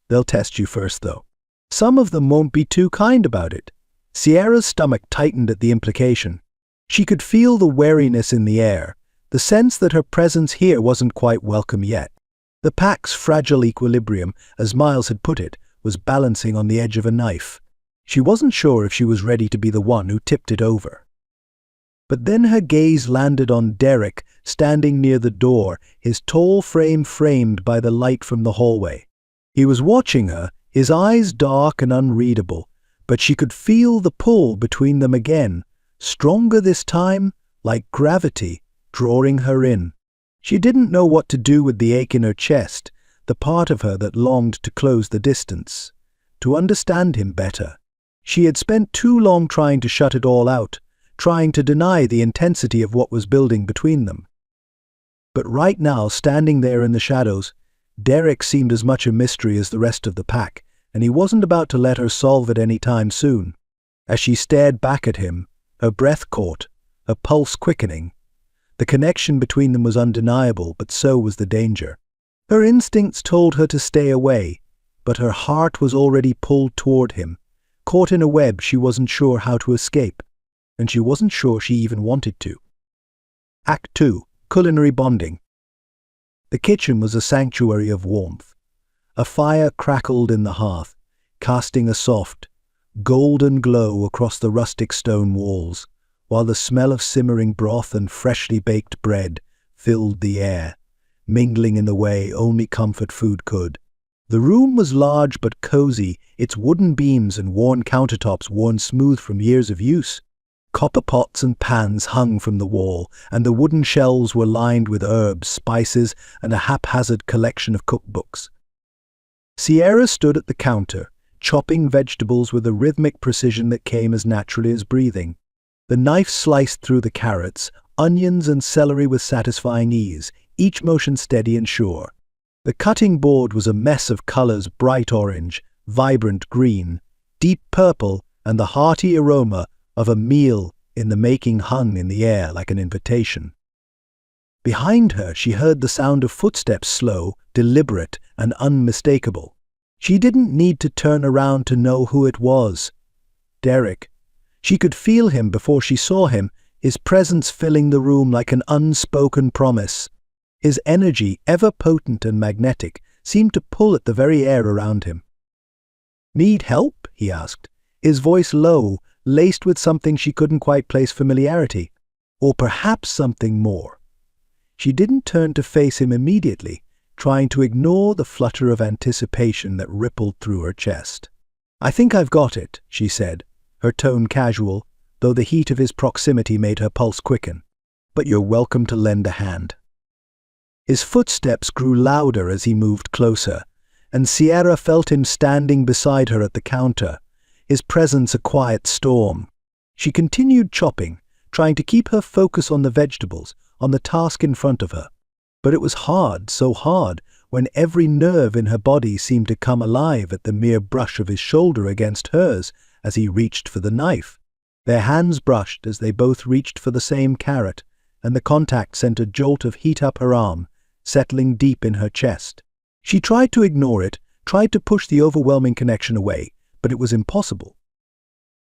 "They'll test you first, though. Some of them won't be too kind about it." Sierra's stomach tightened at the implication. She could feel the wariness in the air, the sense that her presence here wasn't quite welcome yet. The pack's fragile equilibrium, as Miles had put it, was balancing on the edge of a knife. She wasn't sure if she was ready to be the one who tipped it over. But then her gaze landed on Derek, standing near the door, his tall frame framed by the light from the hallway. He was watching her, his eyes dark and unreadable, but she could feel the pull between them again, stronger this time, like gravity, drawing her in. She didn't know what to do with the ache in her chest, the part of her that longed to close the distance, to understand him better. She had spent too long trying to shut it all out, trying to deny the intensity of what was building between them. But right now, standing there in the shadows, Derek seemed as much a mystery as the rest of the pack, and he wasn't about to let her solve it any time soon. As she stared back at him, her breath caught, her pulse quickening. The connection between them was undeniable, but so was the danger. Her instincts told her to stay away, but her heart was already pulled toward him, caught in a web she wasn't sure how to escape, and she wasn't sure she even wanted to. Act 2. Culinary Bonding. The kitchen was a sanctuary of warmth. A fire crackled in the hearth, casting a soft, golden glow across the rustic stone walls, while the smell of simmering broth and freshly baked bread filled the air, mingling in the way only comfort food could. The room was large but cozy, its wooden beams and worn countertops worn smooth from years of use. Copper pots and pans hung from the wall, and the wooden shelves were lined with herbs, spices, and a haphazard collection of cookbooks. Sierra stood at the counter, chopping vegetables with a rhythmic precision that came as naturally as breathing. The knife sliced through the carrots, onions and celery with satisfying ease, each motion steady and sure. The cutting board was a mess of colors: bright orange, vibrant green, deep purple, and the hearty aroma of a meal in the making hung in the air like an invitation. Behind her, she heard the sound of footsteps, slow, deliberate, and unmistakable. She didn't need to turn around to know who it was. Derek. She could feel him before she saw him, his presence filling the room like an unspoken promise. His energy, ever potent and magnetic, seemed to pull at the very air around him. "Need help?" he asked, his voice low, laced with something she couldn't quite place: familiarity, or perhaps something more. She didn't turn to face him immediately, trying to ignore the flutter of anticipation that rippled through her chest. "I think I've got it," she said, her tone casual, though the heat of his proximity made her pulse quicken. "But you're welcome to lend a hand." His footsteps grew louder as he moved closer, and Sierra felt him standing beside her at the counter, his presence a quiet storm. She continued chopping, trying to keep her focus on the vegetables, on the task in front of her. But it was hard, so hard, when every nerve in her body seemed to come alive at the mere brush of his shoulder against hers as he reached for the knife. Their hands brushed as they both reached for the same carrot, and the contact sent a jolt of heat up her arm, settling deep in her chest. She tried to ignore it, tried to push the overwhelming connection away, but it was impossible.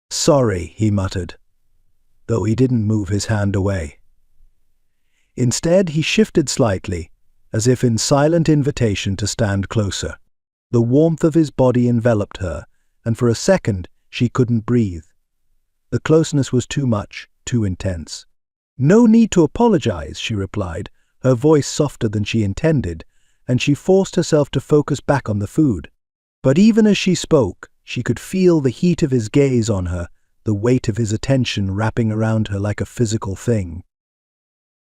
"Sorry," he muttered, though he didn't move his hand away. Instead, he shifted slightly, as if in silent invitation to stand closer. The warmth of his body enveloped her, and for a second she couldn't breathe. The closeness was too much, too intense. "No need to apologize," she replied, her voice softer than she intended, and she forced herself to focus back on the food. But even as she spoke, she could feel the heat of his gaze on her, the weight of his attention wrapping around her like a physical thing.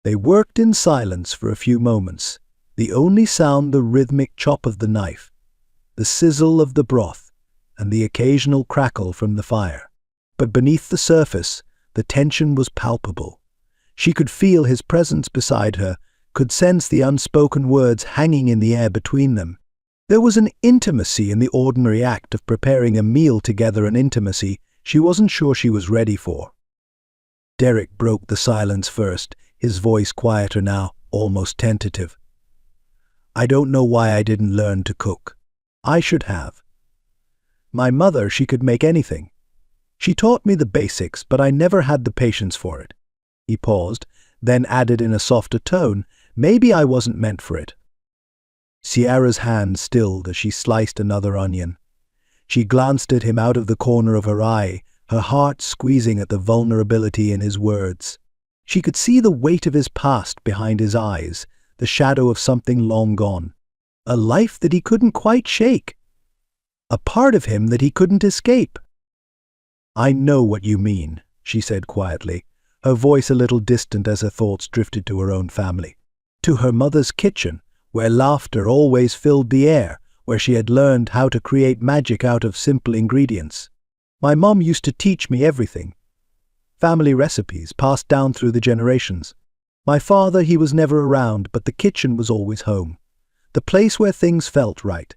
They worked in silence for a few moments, the only sound the rhythmic chop of the knife, the sizzle of the broth, and the occasional crackle from the fire. But beneath the surface, the tension was palpable. She could feel his presence beside her, could sense the unspoken words hanging in the air between them. There was an intimacy in the ordinary act of preparing a meal together, an intimacy she wasn't sure she was ready for. Derek broke the silence first, his voice quieter now, almost tentative. "I don't know why I didn't learn to cook. I should have. My mother, she could make anything. She taught me the basics, but I never had the patience for it." He paused, then added in a softer tone, "Maybe I wasn't meant for it." Sierra's hand stilled as she sliced another onion. She glanced at him out of the corner of her eye, her heart squeezing at the vulnerability in his words. She could see the weight of his past behind his eyes, the shadow of something long gone. A life that he couldn't quite shake. A part of him that he couldn't escape. "I know what you mean," she said quietly, her voice a little distant as her thoughts drifted to her own family. To her mother's kitchen, where laughter always filled the air, where she had learned how to create magic out of simple ingredients. "My mom used to teach me everything. Family recipes passed down through the generations. My father, he was never around, but the kitchen was always home. The place where things felt right."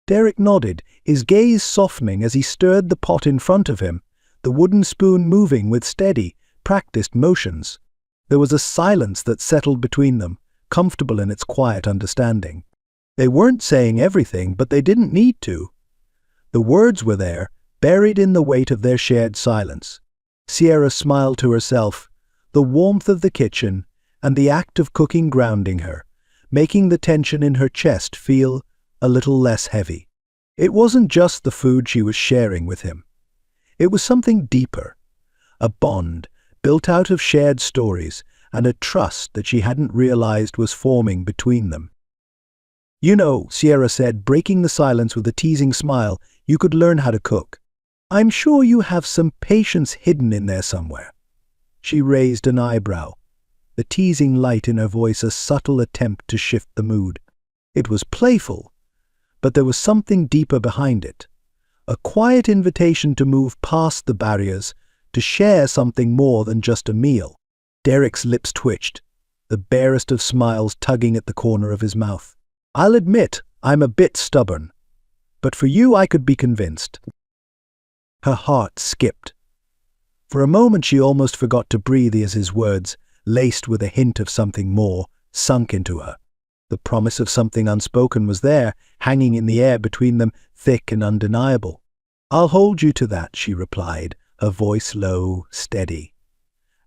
Derek nodded, his gaze softening as he stirred the pot in front of him, the wooden spoon moving with steady, practiced motions. There was a silence that settled between them, comfortable in its quiet understanding. They weren't saying everything, but they didn't need to. The words were there, buried in the weight of their shared silence. Sierra smiled to herself, the warmth of the kitchen and the act of cooking grounding her, making the tension in her chest feel a little less heavy. It wasn't just the food she was sharing with him. It was something deeper, a bond built out of shared stories and a trust that she hadn't realized was forming between them. "You know," Sierra said, breaking the silence with a teasing smile, "you could learn how to cook. I'm sure you have some patience hidden in there somewhere." She raised an eyebrow, the teasing light in her voice a subtle attempt to shift the mood. It was playful, but there was something deeper behind it, a quiet invitation to move past the barriers, to share something more than just a meal. Derek's lips twitched, the barest of smiles tugging at the corner of his mouth. "I'll admit, I'm a bit stubborn, but for you I could be convinced." Her heart skipped. For a moment she almost forgot to breathe as his words, laced with a hint of something more, sunk into her. The promise of something unspoken was there, hanging in the air between them, thick and undeniable. "I'll hold you to that," she replied, her voice low, steady.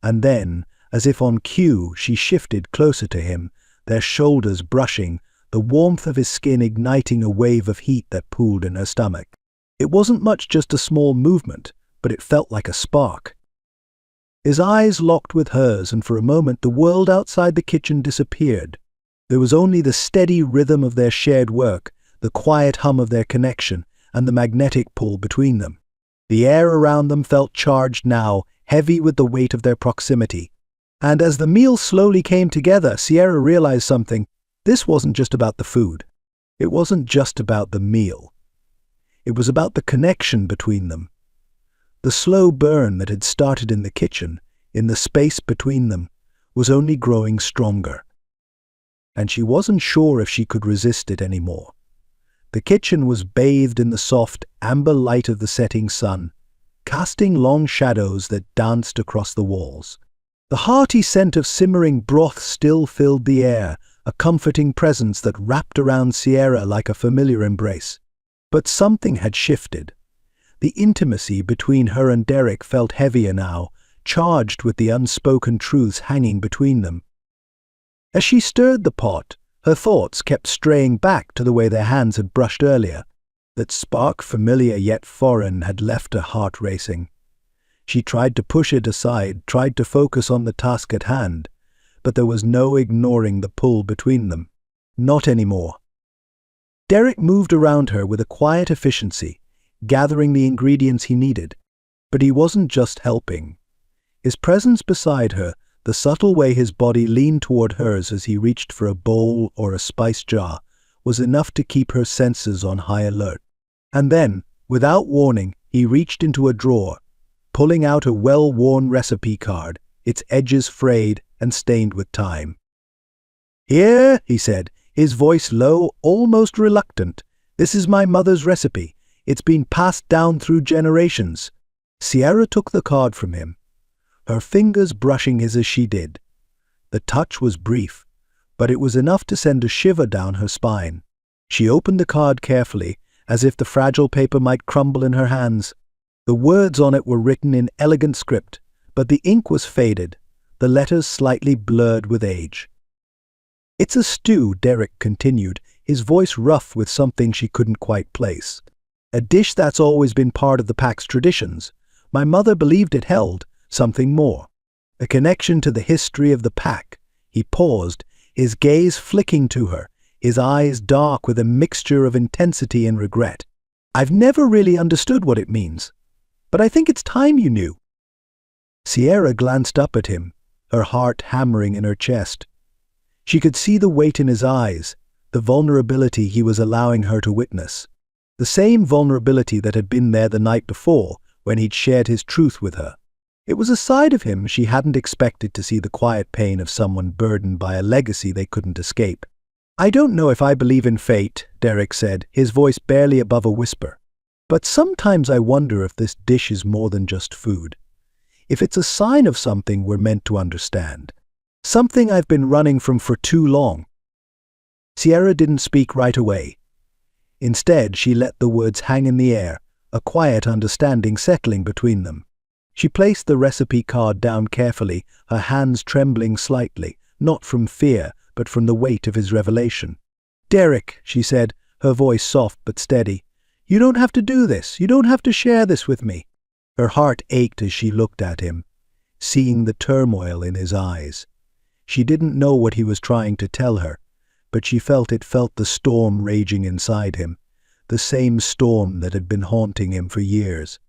And then, as if on cue, she shifted closer to him, their shoulders brushing, the warmth of his skin igniting a wave of heat that pooled in her stomach. It wasn't much, just a small movement, but it felt like a spark. His eyes locked with hers, and for a moment the world outside the kitchen disappeared. There was only the steady rhythm of their shared work, the quiet hum of their connection, and the magnetic pull between them. The air around them felt charged now, heavy with the weight of their proximity. And as the meal slowly came together, Sierra realized something. This wasn't just about the food. It wasn't just about the meal. It was about the connection between them. The slow burn that had started in the kitchen, in the space between them, was only growing stronger. And she wasn't sure if she could resist it anymore. The kitchen was bathed in the soft, amber light of the setting sun, casting long shadows that danced across the walls. The hearty scent of simmering broth still filled the air, a comforting presence that wrapped around Sierra like a familiar embrace. But something had shifted. The intimacy between her and Derek felt heavier now, charged with the unspoken truths hanging between them. As she stirred the pot, her thoughts kept straying back to the way their hands had brushed earlier. That spark, familiar yet foreign, had left her heart racing. She tried to push it aside, tried to focus on the task at hand, but there was no ignoring the pull between them. Not anymore. Derek moved around her with a quiet efficiency, gathering the ingredients he needed. But he wasn't just helping. His presence beside her, the subtle way his body leaned toward hers as he reached for a bowl or a spice jar, was enough to keep her senses on high alert. And then, without warning, he reached into a drawer, pulling out a well-worn recipe card, its edges frayed and stained with time. "Here," he said, his voice low, almost reluctant. "This is my mother's recipe. It's been passed down through generations." Sierra took the card from him, her fingers brushing his as she did. The touch was brief, but it was enough to send a shiver down her spine. She opened the card carefully, as if the fragile paper might crumble in her hands. The words on it were written in elegant script, but the ink was faded, the letters slightly blurred with age. "It's a stew," Derek continued, his voice rough with something she couldn't quite place. "A dish that's always been part of the pack's traditions. My mother believed it held something more. A connection to the history of the pack." He paused, his gaze flicking to her, his eyes dark with a mixture of intensity and regret. "I've never really understood what it means, but I think it's time you knew." Sierra glanced up at him, her heart hammering in her chest. She could see the weight in his eyes, the vulnerability he was allowing her to witness. The same vulnerability that had been there the night before, when he'd shared his truth with her. It was a side of him she hadn't expected to see, the quiet pain of someone burdened by a legacy they couldn't escape. "I don't know if I believe in fate," Derek said, his voice barely above a whisper. "But sometimes I wonder if this dish is more than just food. If it's a sign of something we're meant to understand. Something I've been running from for too long." Sierra didn't speak right away. Instead, she let the words hang in the air, a quiet understanding settling between them. She placed the recipe card down carefully, her hands trembling slightly, not from fear, but from the weight of his revelation. "Derek," she said, her voice soft but steady. "You don't have to do this. You don't have to share this with me." Her heart ached as she looked at him, seeing the turmoil in his eyes. She didn't know what he was trying to tell her, but she felt the storm raging inside him, the same storm that had been haunting him for years.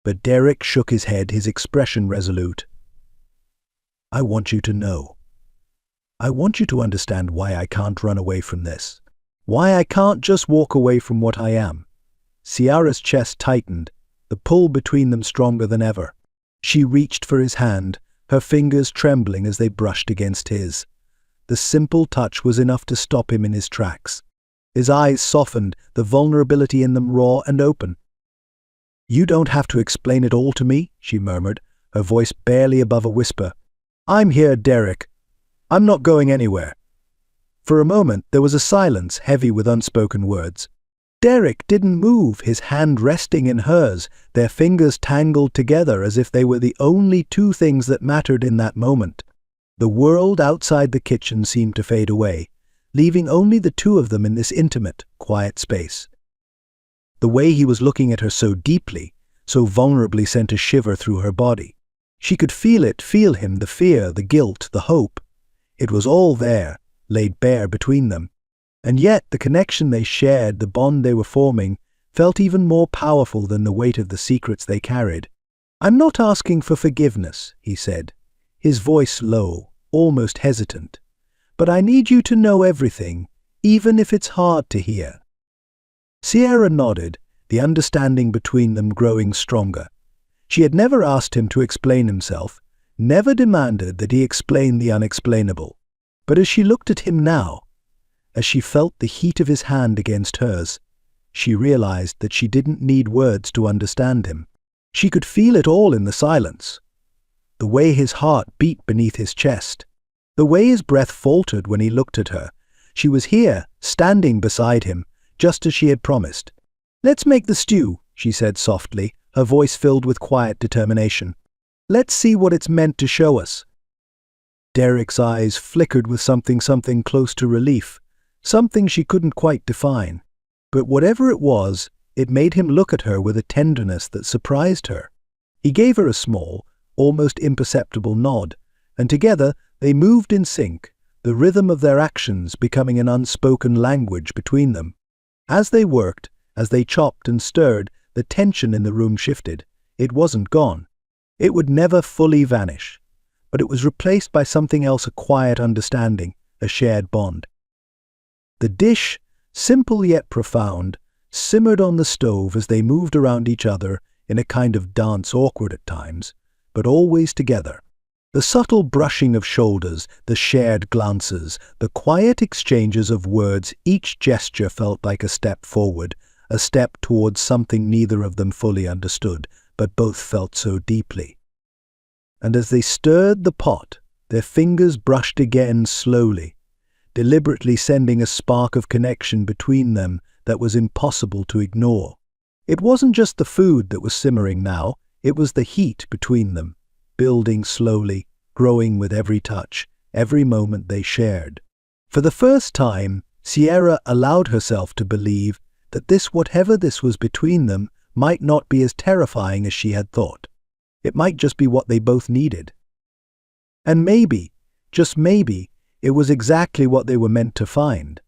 But Derek shook his head, his expression resolute. "I want you to know. I want you to understand why I can't run away from this. Why I can't just walk away from what I am." Ciara's chest tightened, the pull between them stronger than ever. She reached for his hand, her fingers trembling as they brushed against his. The simple touch was enough to stop him in his tracks. His eyes softened, the vulnerability in them raw and open. "You don't have to explain it all to me," she murmured, her voice barely above a whisper. "I'm here, Derek. I'm not going anywhere." For a moment there was a silence heavy with unspoken words. Derek didn't move, his hand resting in hers, their fingers tangled together as if they were the only two things that mattered in that moment. The world outside the kitchen seemed to fade away, leaving only the two of them in this intimate, quiet space. The way he was looking at her so deeply, so vulnerably, sent a shiver through her body. She could feel him, the fear, the guilt, the hope. It was all there, laid bare between them. And yet the connection they shared, the bond they were forming, felt even more powerful than the weight of the secrets they carried. "I'm not asking for forgiveness," he said, his voice low, almost hesitant. "But I need you to know everything, even if it's hard to hear." Ciara nodded, the understanding between them growing stronger. She had never asked him to explain himself, never demanded that he explain the unexplainable. But as she looked at him now, as she felt the heat of his hand against hers, she realized that she didn't need words to understand him. She could feel it all in the silence. The way his heart beat beneath his chest, the way his breath faltered when he looked at her. She was here, standing beside him, just as she had promised. "Let's make the stew," she said softly, her voice filled with quiet determination. "Let's see what it's meant to show us." Derek's eyes flickered with something close to relief, something she couldn't quite define. But whatever it was, it made him look at her with a tenderness that surprised her. He gave her a small, almost imperceptible nod, and together they moved in sync, the rhythm of their actions becoming an unspoken language between them. As they worked, as they chopped and stirred, the tension in the room shifted. It wasn't gone. It would never fully vanish, but it was replaced by something else, a quiet understanding, a shared bond. The dish, simple yet profound, simmered on the stove as they moved around each other in a kind of dance, awkward at times, but always together. The subtle brushing of shoulders, the shared glances, the quiet exchanges of words, each gesture felt like a step forward, a step towards something neither of them fully understood, but both felt so deeply. And as they stirred the pot, their fingers brushed again slowly, deliberately sending a spark of connection between them that was impossible to ignore. It wasn't just the food that was simmering now, it was the heat between them, building slowly, growing with every touch, every moment they shared. For the first time, Ciara allowed herself to believe that whatever this was between them, might not be as terrifying as she had thought. It might just be what they both needed. And maybe, just maybe, it was exactly what they were meant to find.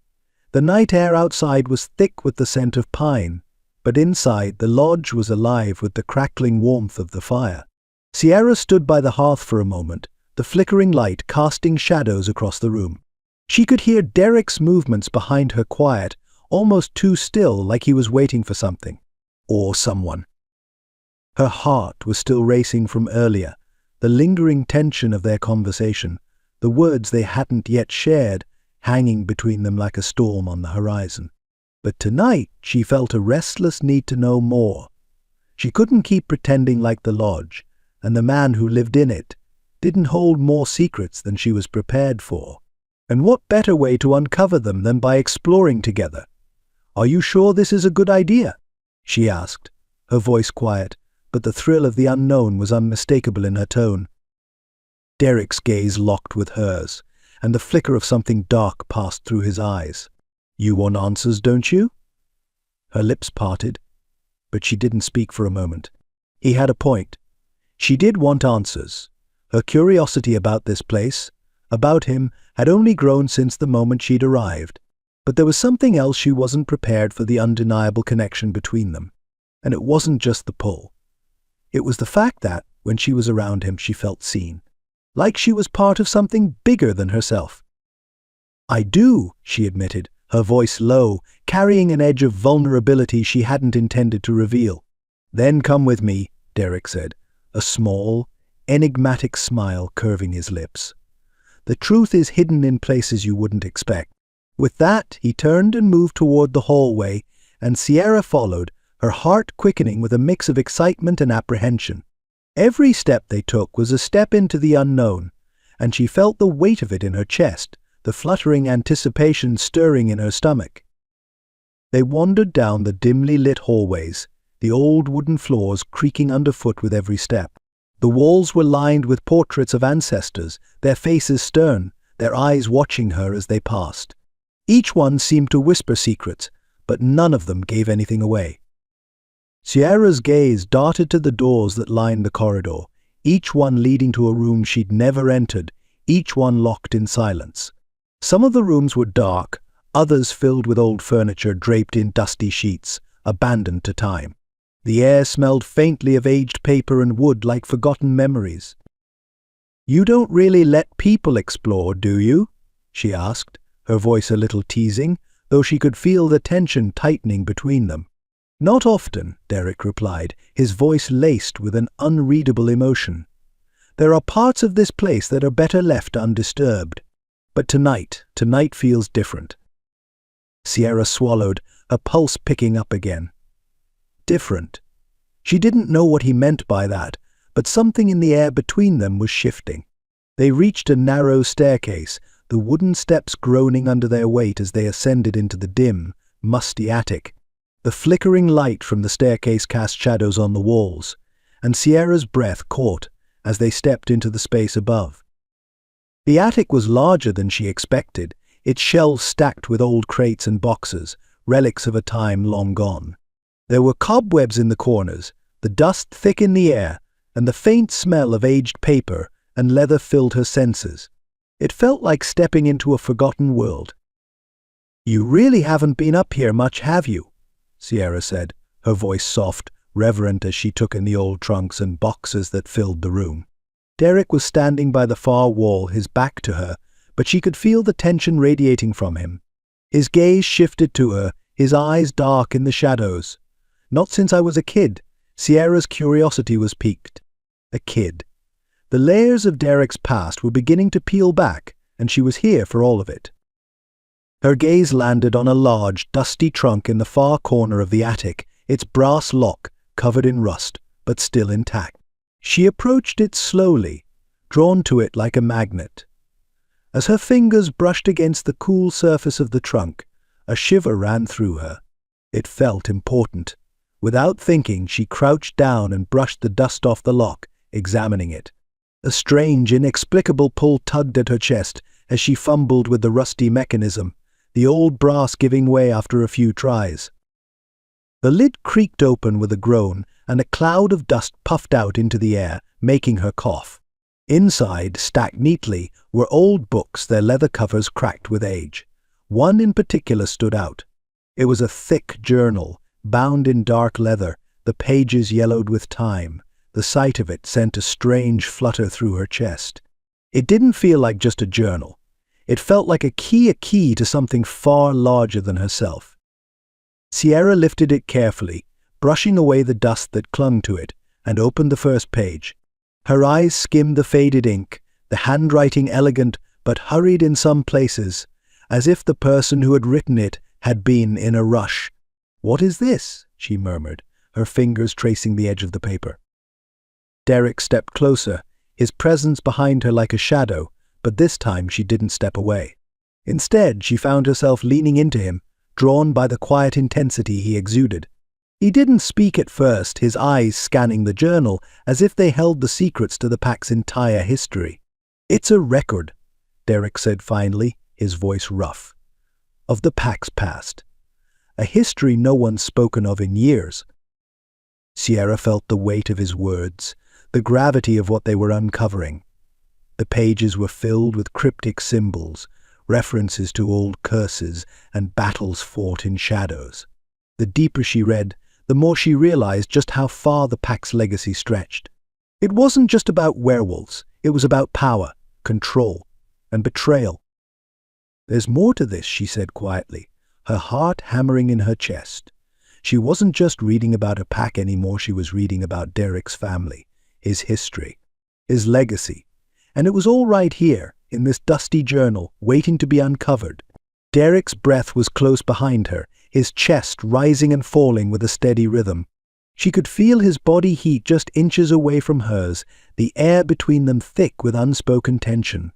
The night air outside was thick with the scent of pine, but inside the lodge was alive with the crackling warmth of the fire. Ciara stood by the hearth for a moment, the flickering light casting shadows across the room. She could hear Derek's movements behind her, quiet, almost too still, like he was waiting for something. Or someone. Her heart was still racing from earlier, the lingering tension of their conversation, the words they hadn't yet shared, hanging between them like a storm on the horizon. But tonight she felt a restless need to know more. She couldn't keep pretending like the lodge, and the man who lived in it, didn't hold more secrets than she was prepared for. And what better way to uncover them than by exploring together? "Are you sure this is a good idea?" she asked, her voice quiet, but the thrill of the unknown was unmistakable in her tone. Derek's gaze locked with hers, and the flicker of something dark passed through his eyes. You want answers, don't you? Her lips parted, but she didn't speak for a moment. He had a point. She did want answers. Her curiosity about this place, about him, had only grown since the moment she'd arrived. But there was something else she wasn't prepared for: the undeniable connection between them. And it wasn't just the pull. It was the fact that, when she was around him, she felt seen. Like she was part of something bigger than herself. "I do," she admitted, her voice low, carrying an edge of vulnerability she hadn't intended to reveal. "Then come with me," Derek said, a small, enigmatic smile curving his lips. "The truth is hidden in places you wouldn't expect." With that, he turned and moved toward the hallway, and Sierra followed, her heart quickening with a mix of excitement and apprehension. Every step they took was a step into the unknown, and she felt the weight of it in her chest, the fluttering anticipation stirring in her stomach. They wandered down the dimly lit hallways, the old wooden floors creaking underfoot with every step. The walls were lined with portraits of ancestors, their faces stern, their eyes watching her as they passed. Each one seemed to whisper secrets, but none of them gave anything away. Sierra's gaze darted to the doors that lined the corridor, each one leading to a room she'd never entered, each one locked in silence. Some of the rooms were dark, others filled with old furniture draped in dusty sheets, abandoned to time. The air smelled faintly of aged paper and wood, like forgotten memories. "You don't really let people explore, do you?" she asked, her voice a little teasing, though she could feel the tension tightening between them. "Not often," Derek replied, his voice laced with an unreadable emotion. "There are parts of this place that are better left undisturbed. But tonight feels different." Sierra swallowed, her pulse picking up again. Different. She didn't know what he meant by that, but something in the air between them was shifting. They reached a narrow staircase, the wooden steps groaning under their weight as they ascended into the dim, musty attic. The flickering light from the staircase cast shadows on the walls, and Sierra's breath caught as they stepped into the space above. The attic was larger than she expected, its shelves stacked with old crates and boxes, relics of a time long gone. There were cobwebs in the corners, the dust thick in the air, and the faint smell of aged paper and leather filled her senses. It felt like stepping into a forgotten world. "You really haven't been up here much, have you?" Sierra said, her voice soft, reverent as she took in the old trunks and boxes that filled the room. Derek was standing by the far wall, his back to her, but she could feel the tension radiating from him. His gaze shifted to her, his eyes dark in the shadows. Not since I was a kid. Sierra's curiosity was piqued. A kid. The layers of Derek's past were beginning to peel back, and she was here for all of it. Her gaze landed on a large, dusty trunk in the far corner of the attic, its brass lock covered in rust, but still intact. She approached it slowly, drawn to it like a magnet. As her fingers brushed against the cool surface of the trunk, a shiver ran through her. It felt important. Without thinking, she crouched down and brushed the dust off the lock, examining it. A strange, inexplicable pull tugged at her chest as she fumbled with the rusty mechanism, the old brass giving way after a few tries. The lid creaked open with a groan, and a cloud of dust puffed out into the air, making her cough. Inside, stacked neatly, were old books, their leather covers cracked with age. One in particular stood out. It was a thick journal, bound in dark leather, the pages yellowed with time. The sight of it sent a strange flutter through her chest. It didn't feel like just a journal. It felt like a key to something far larger than herself. Sierra lifted it carefully, brushing away the dust that clung to it, and opened the first page. Her eyes skimmed the faded ink, the handwriting elegant but hurried in some places, as if the person who had written it had been in a rush. "What is this?" she murmured, her fingers tracing the edge of the paper. Derek stepped closer, his presence behind her like a shadow, but this time she didn't step away. Instead, she found herself leaning into him, drawn by the quiet intensity he exuded. He didn't speak at first, his eyes scanning the journal as if they held the secrets to the pack's entire history. "It's a record," Derek said finally, his voice rough. of the pack's past, a history no one's spoken of in years. Sierra felt the weight of his words, the gravity of what they were uncovering. The pages were filled with cryptic symbols, references to old curses and battles fought in shadows. The deeper she read, the more she realized just how far the pack's legacy stretched. It wasn't just about werewolves, it was about power, control, and betrayal. "There's more to this," she said quietly, her heart hammering in her chest. She wasn't just reading about a pack anymore, she was reading about Derek's family, his history, his legacy. And it was all right here, in this dusty journal, waiting to be uncovered. Derek's breath was close behind her, his chest rising and falling with a steady rhythm. She could feel his body heat just inches away from hers, the air between them thick with unspoken tension.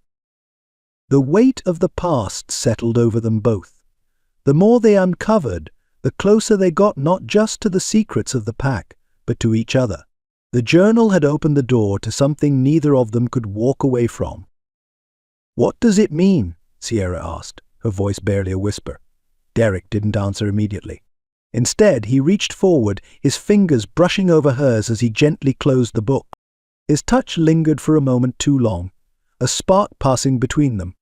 The weight of the past settled over them both. The more they uncovered, the closer they got not just to the secrets of the pack, but to each other. The journal had opened the door to something neither of them could walk away from. "What does it mean?" Sierra asked, her voice barely a whisper. Derek didn't answer immediately. Instead, he reached forward, his fingers brushing over hers as he gently closed the book. His touch lingered for a moment too long, a spark passing between them.